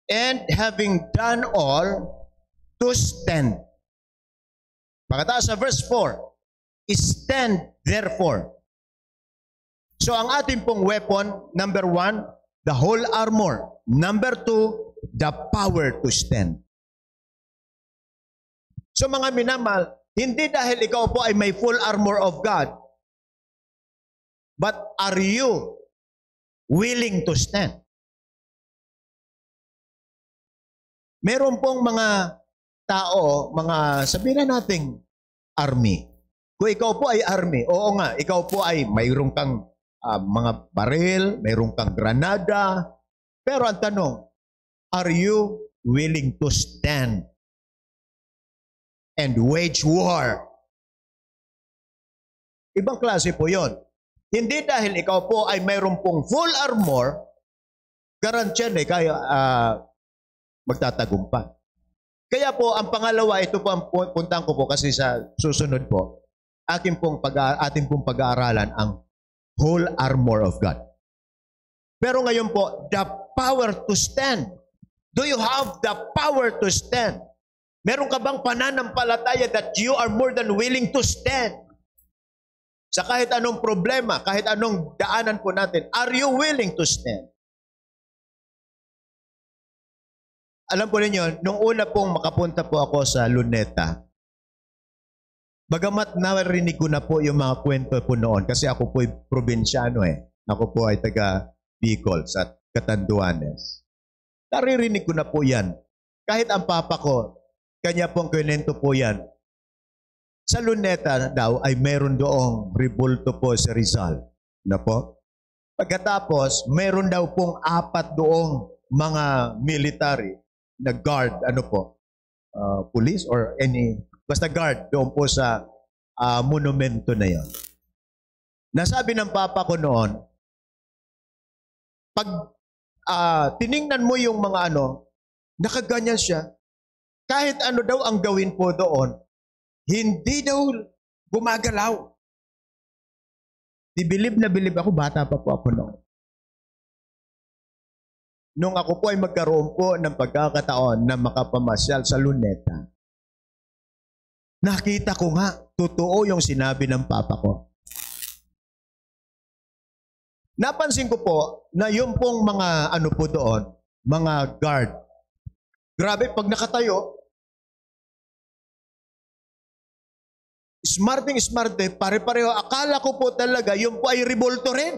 and having done all, to stand. Pagkatapos sa verse 4, stand therefore. So ang ating pong weapon, number 1, the whole armor. Number 2, the power to stand. So mga minamahal, hindi dahil ikaw po ay may full armor of God, but are you willing to stand? Meron pong mga tao, mga sabihin na nating army. Kung ikaw po ay army, oo nga, ikaw po ay mayroon kang mga baril, mayroon kang granada. Pero ang tanong, are you willing to stand and wage war? Ibang klase po yon. Hindi dahil ikaw po ay mayroon pong full armor, garantiyan eh kaya magtatagumpay. Kaya po, ang pangalawa, ito po ang puntahan ko po kasi sa susunod po, ating pong pag-aaralan ang whole armor of God. Pero ngayon po, the power to stand. Do you have the power to stand? Meron ka bang pananampalataya that you are more than willing to stand? Sa kahit anong problema, kahit anong daanan po natin, are you willing to stand? Alam po ninyo, nung una pong makapunta po ako sa Luneta, bagamat narinig ko na po yung mga kwento po noon, kasi ako po ay probinsyano eh. Ako po ay taga Bicol sa Catanduanes. Naririnig ko na po yan. Kahit ang papa ko, kanya pong kwento po yan. Sa Luneta daw ay meron doong rebulto po sa Rizal. Na po? Pagkatapos, meron daw pong 4 doong mga military na guard, police or basta guard doon po sa monumento na yon. Nasabi ng papa ko noon, pag tiningnan mo yung mga nakaganyan siya, kahit ano daw ang gawin po doon, hindi daw gumagalaw. Bilib na bilib ako, bata pa po ako noon. Nung ako po ay magkaroon po ng pagkakataon na makapamasyal sa Luneta, nakita ko nga, totoo yung sinabi ng papa ko. Napansin ko po na yung pong mga po doon, mga guard. Grabe, pag nakatayo, smarte, pare-pareho. Akala ko po talaga, yung po ay rebulto rin.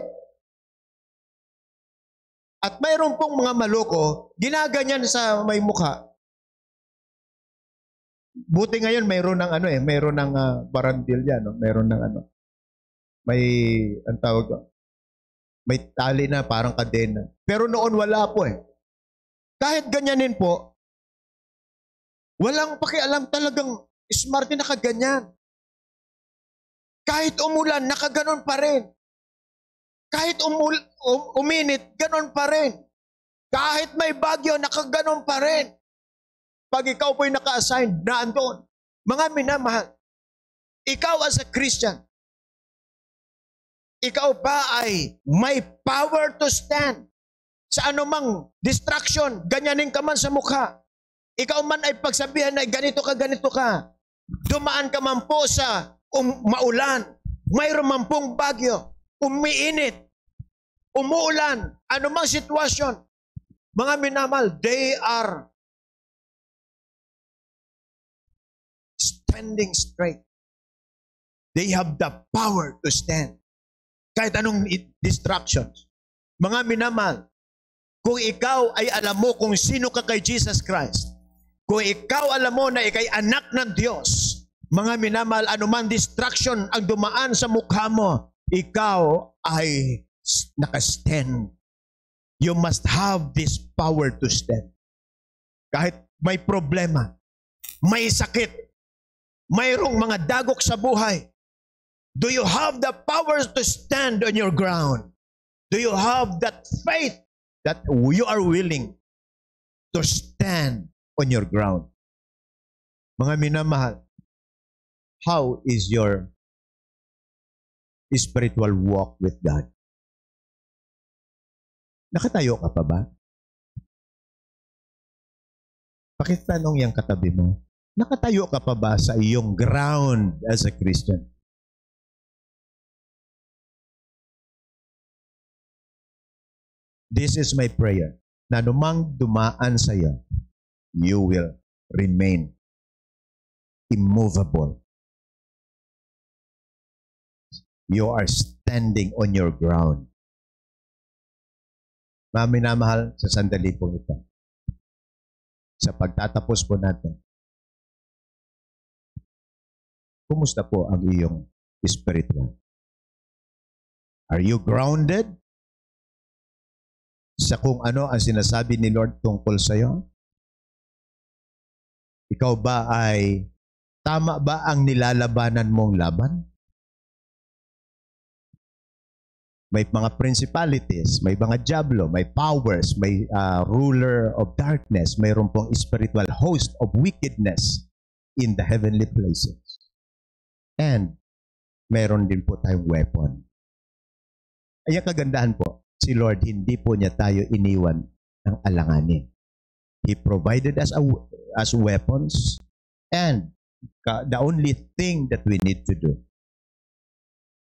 At mayroon pong mga maloko, ginaganyan sa may mukha. Buti ngayon mayroon ng mayroon ng barandil yan, mayroon ng may ang tawag, may tali na parang kadena. Pero noon wala po eh. Kahit ganyanin po, walang pakialam, talagang smart na nakaganyan. Kahit umulan, nakaganon pa rin. Kahit uminit, ganon pa rin. Kahit may bagyo, nakaganon pa rin. Pag ikaw po'y naka-assign, naandun. Mga minamahal, ikaw as a Christian, ikaw ba ay may power to stand sa anumang distraction, ganyanin ka man sa mukha. Ikaw man ay pagsabihan na ganito ka. Dumaan ka man po sa maulan, mayroon man pong bagyo, umiinit, umuulan, anumang sitwasyon. Mga minamahal, they are standing straight. They have the power to stand. Kahit anong distractions. Mga minamahal, Kung ikaw ay alam mo kung sino ka kay Jesus Christ, kung ikaw alam mo na ikay anak ng Diyos, mga minamahal, anuman distraction ang dumaan sa mukha mo, ikaw ay nakastand. You must have this power to stand. Kahit may problema, may sakit, mayroong mga dagok sa buhay, do you have the power to stand on your ground? Do you have that faith that you are willing to stand on your ground? Mga minamahal, how is your spiritual walk with God? Nakatayo ka pa ba? Pakitanong yung katabi mo, nakatayo ka pa ba sa iyong ground as a Christian? This is my prayer, na anumang dumaan sa iyo, you will remain immovable. You are standing on your ground. Mga minamahal, sa sandali po ito, sa pagtatapos po natin, kumusta po ang iyong spiritual? Are you grounded sa kung ano ang sinasabi ni Lord tungkol sa iyo? Ikaw ba ay tama ba ang nilalabanan mong laban? May mga principalities, may mga diablo, may powers, may ruler of darkness, mayroon pong spiritual host of wickedness in the heavenly places. And mayroon din po tayong weapon. Ay kagandahan po, si Lord, hindi po niya tayo iniwan ng alanganin. He provided us as weapons, and the only thing that we need to do,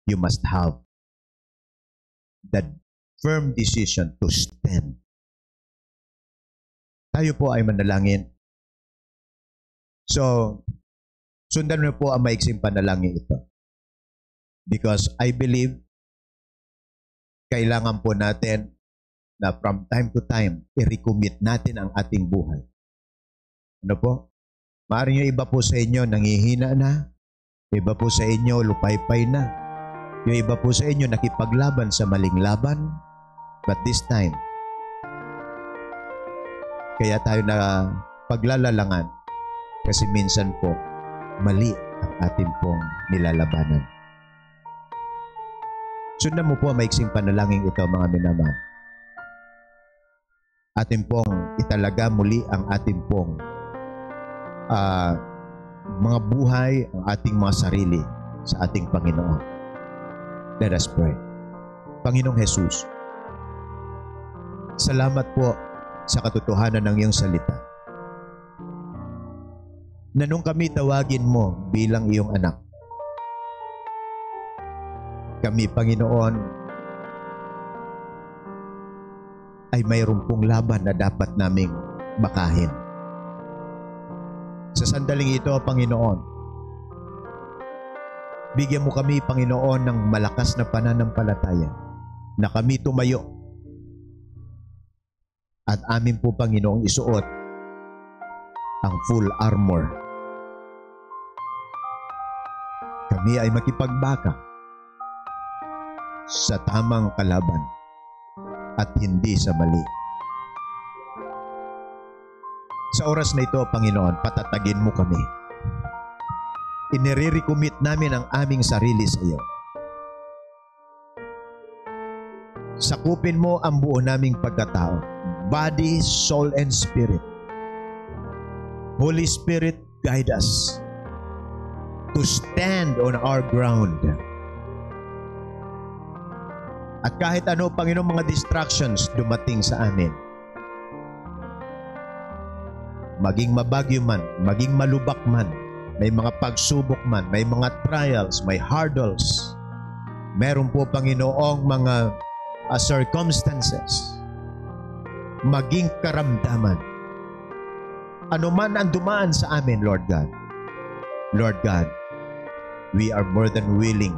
you must have that firm decision to stand. Tayo po ay manalangin. So, sundan mo po ang maiksing panalangin ito. Because I believe kailangan po natin na from time to time, i-recommit natin ang ating buhay. Ano po? Maaaring yung iba po sa inyo nangihina na, iba po sa inyo lupaypay na, yung iba po sa inyo nakipaglaban sa maling laban, but this time, kaya tayo na paglalalangan kasi minsan po, mali ang ating pong nilalabanan. Sundan mo po ang maiksing panalangin ito, mga minamahal. Atin pong italaga muli ang ating pong mga buhay, ang ating mga sarili sa ating Panginoon. Let us pray. Panginoong Jesus, salamat po sa katotohanan ng iyong salita. Na nung kami tawagin mo bilang iyong anak, kami, Panginoon, ay mayroon pong laban na dapat naming bakahin. Sa sandaling ito, Panginoon, bigyan mo kami, Panginoon, ng malakas na pananampalataya na kami tumayo at amin po, Panginoong, isuot ang full armor. Kami ay makipagbaka sa tamang kalaban at hindi sa mali. Sa oras na ito, Panginoon, patatagin mo kami. Inire-recommit namin ang aming sarili sa iyo. Sakupin mo ang buo naming pagkatao, body, soul, and spirit. Holy Spirit, guide us to stand on our ground. At kahit ano, Panginoon, mga distractions dumating sa amin, maging mabagyo man, maging malubak man, may mga pagsubok man, may mga trials, may hurdles, meron po, Panginoong, mga circumstances, maging karamdaman, ano man ang dumaan sa amin, Lord God, we are more than willing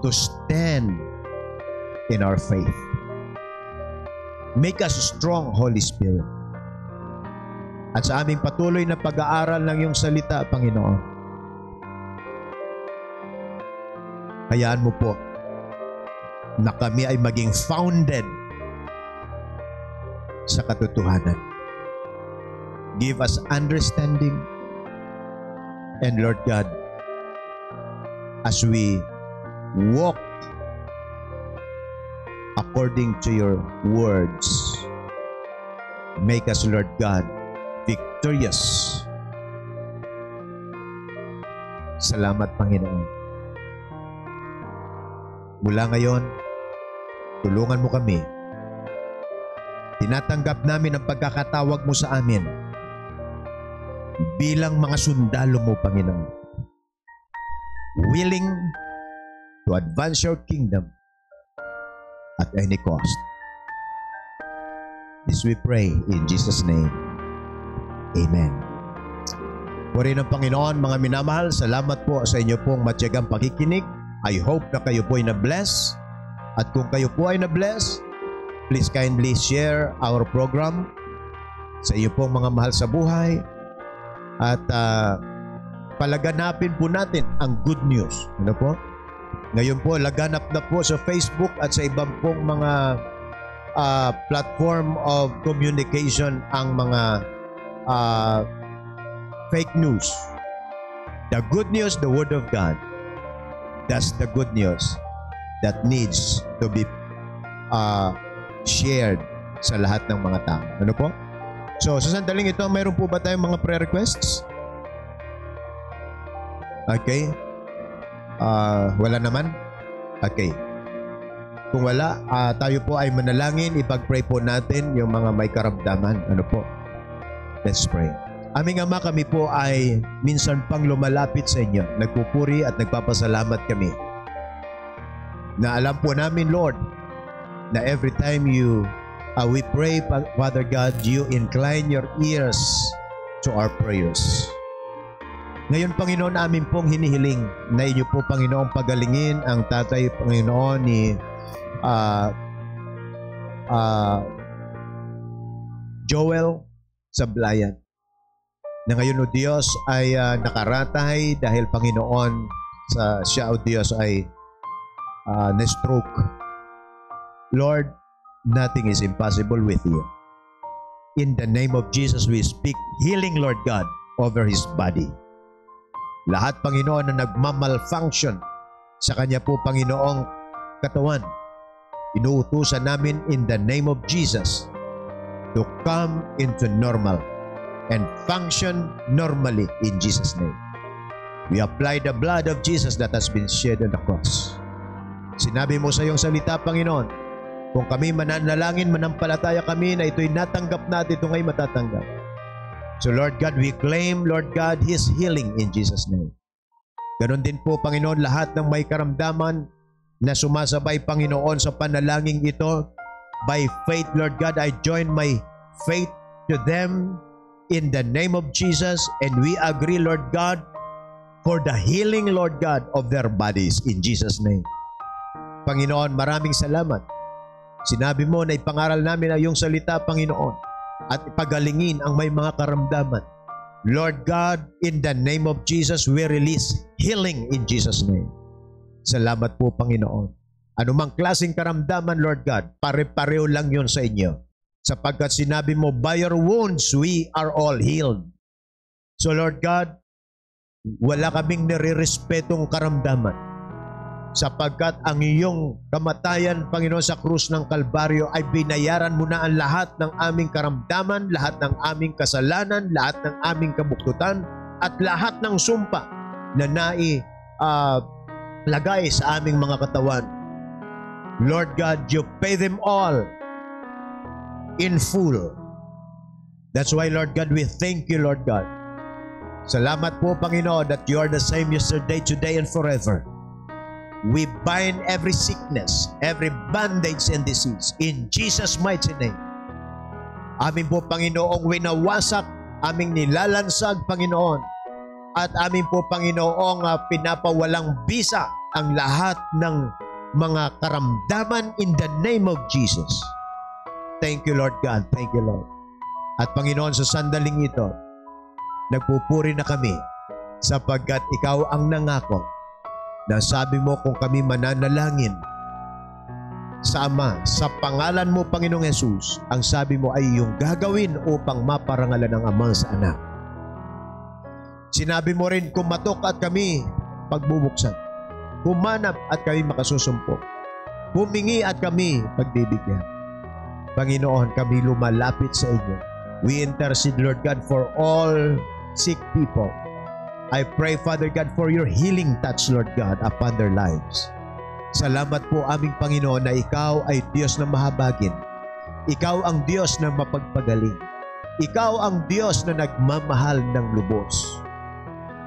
to stand in our faith. Make us strong, Holy Spirit. At sa aming patuloy na pag-aaral ng iyong salita, Panginoon, hayaan mo po na kami ay maging founded sa katotohanan. Give us understanding. And Lord God, as we walk according to your words, make us, Lord God, victorious. Salamat, Panginoon. Mula ngayon, tulungan mo kami. Tinatanggap namin ang pagkakatawag mo sa amin bilang mga sundalo mo, Panginoon. Willing to advance your kingdom at any cost. This we pray in Jesus' name. Amen. Puri ng Panginoon, mga minamahal, salamat po sa inyo pong matyagang pakikinig. I hope na kayo po ay na-bless. At kung kayo po ay na-bless, please kindly share our program sa iyo pong mga mahal sa buhay. At palaganapin po natin ang good news. Ano po? Ngayon po, laganap na po sa Facebook at sa ibang pong mga platform of communication ang mga fake news. The good news, the Word of God. That's the good news that needs to be shared sa lahat ng mga tao. Ano po? So, sa sandaling ito, mayroon po ba tayong mga prayer requests? Okay. Wala naman? Okay. Kung wala, tayo po ay manalangin. Ipag-pray po natin yung mga may karamdaman. Ano po? Let's pray. Aming Ama, kami po ay minsan pang lumalapit sa inyo. Nagpupuri at nagpapasalamat kami. Na alam po namin, Lord, na every time we pray, Father God, you incline your ears to our prayers. Ngayon, Panginoon, amin pong hinihiling na inyo po, Panginoon, pagalingin ang tatay, Panginoon, ni Joel Sablayan. Na ngayon, O Diyos, ay nakaratay dahil, Panginoon, siya, O Diyos, ay na-stroke. Lord, nothing is impossible with you. In the name of Jesus, we speak healing, Lord God, over his body. Lahat, Panginoon, na nagmamalfunction sa kanya po, Panginoong katawan, inuutusan namin in the name of Jesus to come into normal and function normally in Jesus' name. We apply the blood of Jesus that has been shed on the cross. Sinabi mo sa iyong salita, Panginoon, kung kami mananalangin, manampalataya kami na ito'y natanggap natin, ito nga'y matatanggap. So Lord God, we claim, Lord God, His healing in Jesus' name. Ganon din po, Panginoon, lahat ng may karamdaman na sumasabay, Panginoon, sa panalangin ito. By faith, Lord God, I join my faith to them in the name of Jesus, and we agree, Lord God, for the healing, Lord God, of their bodies in Jesus' name. Panginoon, maraming salamat. Sinabi mo na ipangaral namin ang iyong salita, Panginoon, at ipagalingin ang may mga karamdaman. Lord God, in the name of Jesus, we release healing in Jesus' name. Salamat po, Panginoon. Anumang klaseng karamdaman, Lord God, pare-pareho lang yun sa inyo. Sapagkat sinabi mo, by your wounds, we are all healed. So Lord God, wala kaming nire-respetong karamdaman. Sapagkat ang iyong kamatayan, Panginoon, sa krus ng Kalbaryo ay binayaran mo na ang lahat ng aming karamdaman, lahat ng aming kasalanan, lahat ng aming kabuktutan, at lahat ng sumpa na lagay sa aming mga katawan. Lord God, you pay them all in full. That's why, Lord God, we thank you, Lord God. Salamat po, Panginoon, that you are the same yesterday, today, and forever. We bind every sickness, every bondage and disease in Jesus' mighty name. Amin po, Panginoong, winawasak, aming nilalansag, Panginoon, at amin po, Panginoong, pinapawalang bisa ang lahat ng mga karamdaman in the name of Jesus. Thank you, Lord God. Thank you, Lord. At Panginoon, sa sandaling ito, nagpupuri na kami sapagkat ikaw ang nangako na sabi mo kung kami mananalangin sa Ama, sa pangalan mo, Panginoong Jesus, ang sabi mo ay yung gagawin upang maparangalan ng Ama sa Anak. Sinabi mo rin, kumatok at kami pagbubuksan. Humanap at kami makasusumpok. Humingi at kami pagbibigyan. Panginoon, kami lumalapit sa inyo. We intercede, Lord God, for all sick people. I pray, Father God, for your healing touch, Lord God, upon their lives. Salamat po aming Panginoon na ikaw ay Diyos na mahabagin. Ikaw ang Diyos na mapagpagaling. Ikaw ang Diyos na nagmamahal ng lubos.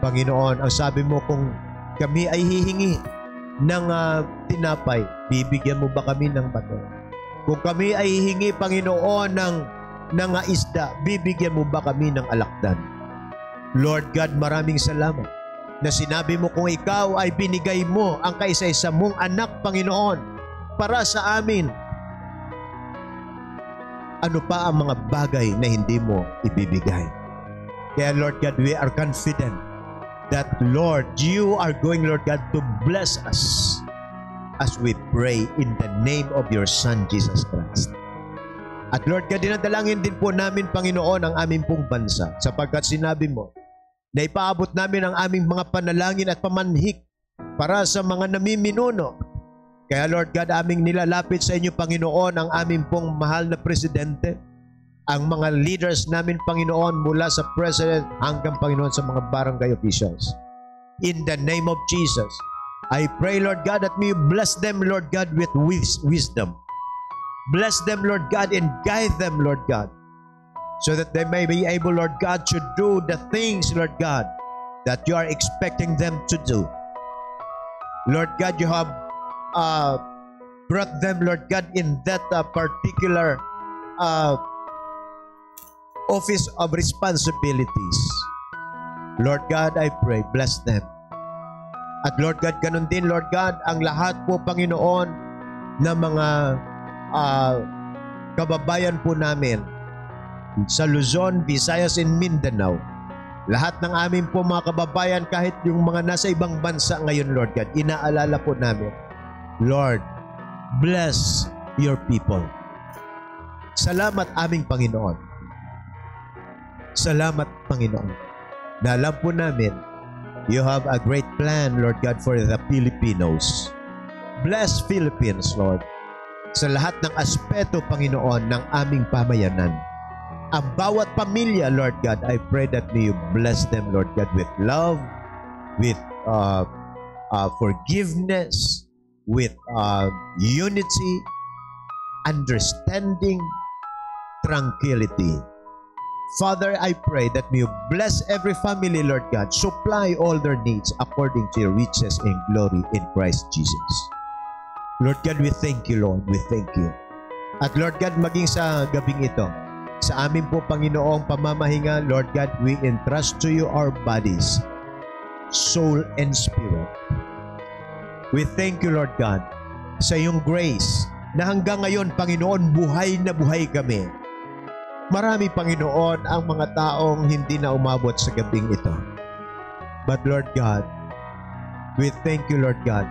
Panginoon, ang sabi mo kung kami ay hihingi ng tinapay, bibigyan mo ba kami ng bato? Kung kami ay hihingi, Panginoon, ng isda, bibigyan mo ba kami ng alakdan? Lord God, maraming salamat na sinabi mo kung ikaw ay binigay mo ang kaisa-isa mong anak, Panginoon, para sa amin. Ano pa ang mga bagay na hindi mo ibibigay? Kaya Lord God, we are confident that, Lord, you are going, Lord God, to bless us as we pray in the name of your Son, Jesus Christ. At Lord God, dinadalangin din po namin, Panginoon, ang aming pong bansa sapagkat sinabi mo na ipaabot namin ang aming mga panalangin at pamanhik para sa mga namiminuno. Kaya Lord God, aming nilalapit sa inyo, Panginoon, ang aming pong mahal na presidente, ang mga leaders namin, Panginoon, mula sa president hanggang, Panginoon, sa mga barangay officials. In the name of Jesus, I pray, Lord God, that may you bless them, Lord God, with wisdom. Bless them, Lord God, and guide them, Lord God, so that they may be able, Lord God, to do the things, Lord God, that you are expecting them to do. Lord God, you have brought them, Lord God, in that particular office of responsibilities. Lord God, I pray, bless them. At Lord God, ganun din, Lord God, ang lahat po, Panginoon, na mga kababayan po namin sa Luzon, Visayas, and Mindanao. Lahat ng amin po mga kababayan, kahit yung mga nasa ibang bansa ngayon, Lord God, inaalala po namin, Lord, bless your people. Salamat aming Panginoon. Salamat, Panginoon. Na alam po namin, you have a great plan, Lord God, for the Filipinos. Bless Philippines, Lord. Sa lahat ng aspeto, Panginoon, ng aming pamayanan. Ang bawat pamilya, Lord God, I pray that may you bless them, Lord God, with love, with forgiveness, with unity, understanding, tranquility. Father, I pray that may you bless every family, Lord God, supply all their needs according to your riches and glory in Christ Jesus. Lord God, we thank you, Lord. We thank you. At Lord God, maging sa gabing ito, sa amin po, Panginoong pamamahinga, Lord God, we entrust to you our bodies, soul, and spirit. We thank you, Lord God, sa iyong grace na hanggang ngayon, Panginoon, buhay na buhay kami. Marami, Panginoon, ang mga taong hindi na umabot sa gabing ito. But Lord God, we thank you, Lord God,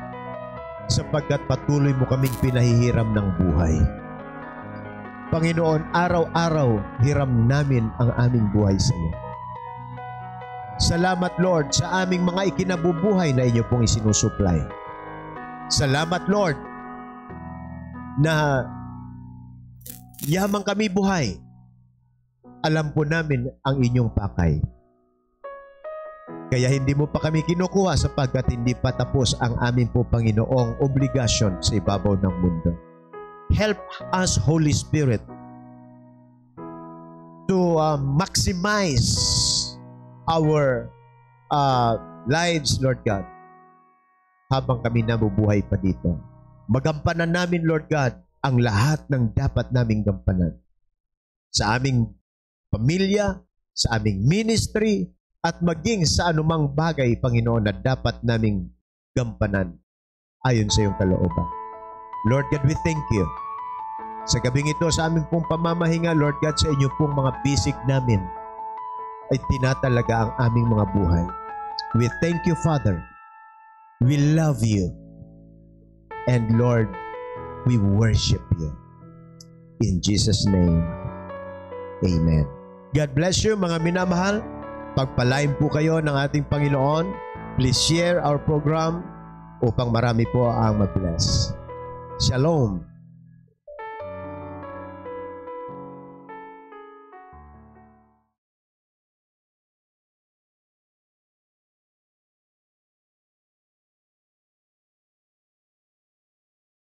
sapagkat patuloy mo kaming pinahihiram ng buhay. Panginoon, araw-araw hiram namin ang aming buhay sa iyo. Salamat, Lord, sa aming mga ikinabubuhay na inyo pong isinusupply. Salamat, Lord, na yamang kami buhay. Alam po namin ang inyong pakay. Kaya hindi mo pa kami kinukuha sapagkat hindi pa tapos ang amin po, Panginoong, obligasyon sa ibabaw ng mundo. Help us, Holy Spirit, to maximize our lives, Lord God, habang kami nabubuhay pa dito. Magampanan namin, Lord God, ang lahat ng dapat naming gampanan. Sa aming pamilya, sa aming ministry, at maging sa anumang bagay, Panginoon, na dapat naming gampanan ayon sa iyong kalooban. Lord God, we thank you. Sa gabing ito, sa aming pong pamamahinga, Lord God, sa inyo pong mga bisig namin, ay tinatalaga ang aming mga buhay. We thank you, Father. We love you. And Lord, we worship you. In Jesus' name, amen. God bless you, mga minamahal. Pagpalain po kayo ng ating Panginoon. Please share our program upang marami po ang ma-bless. Shalom.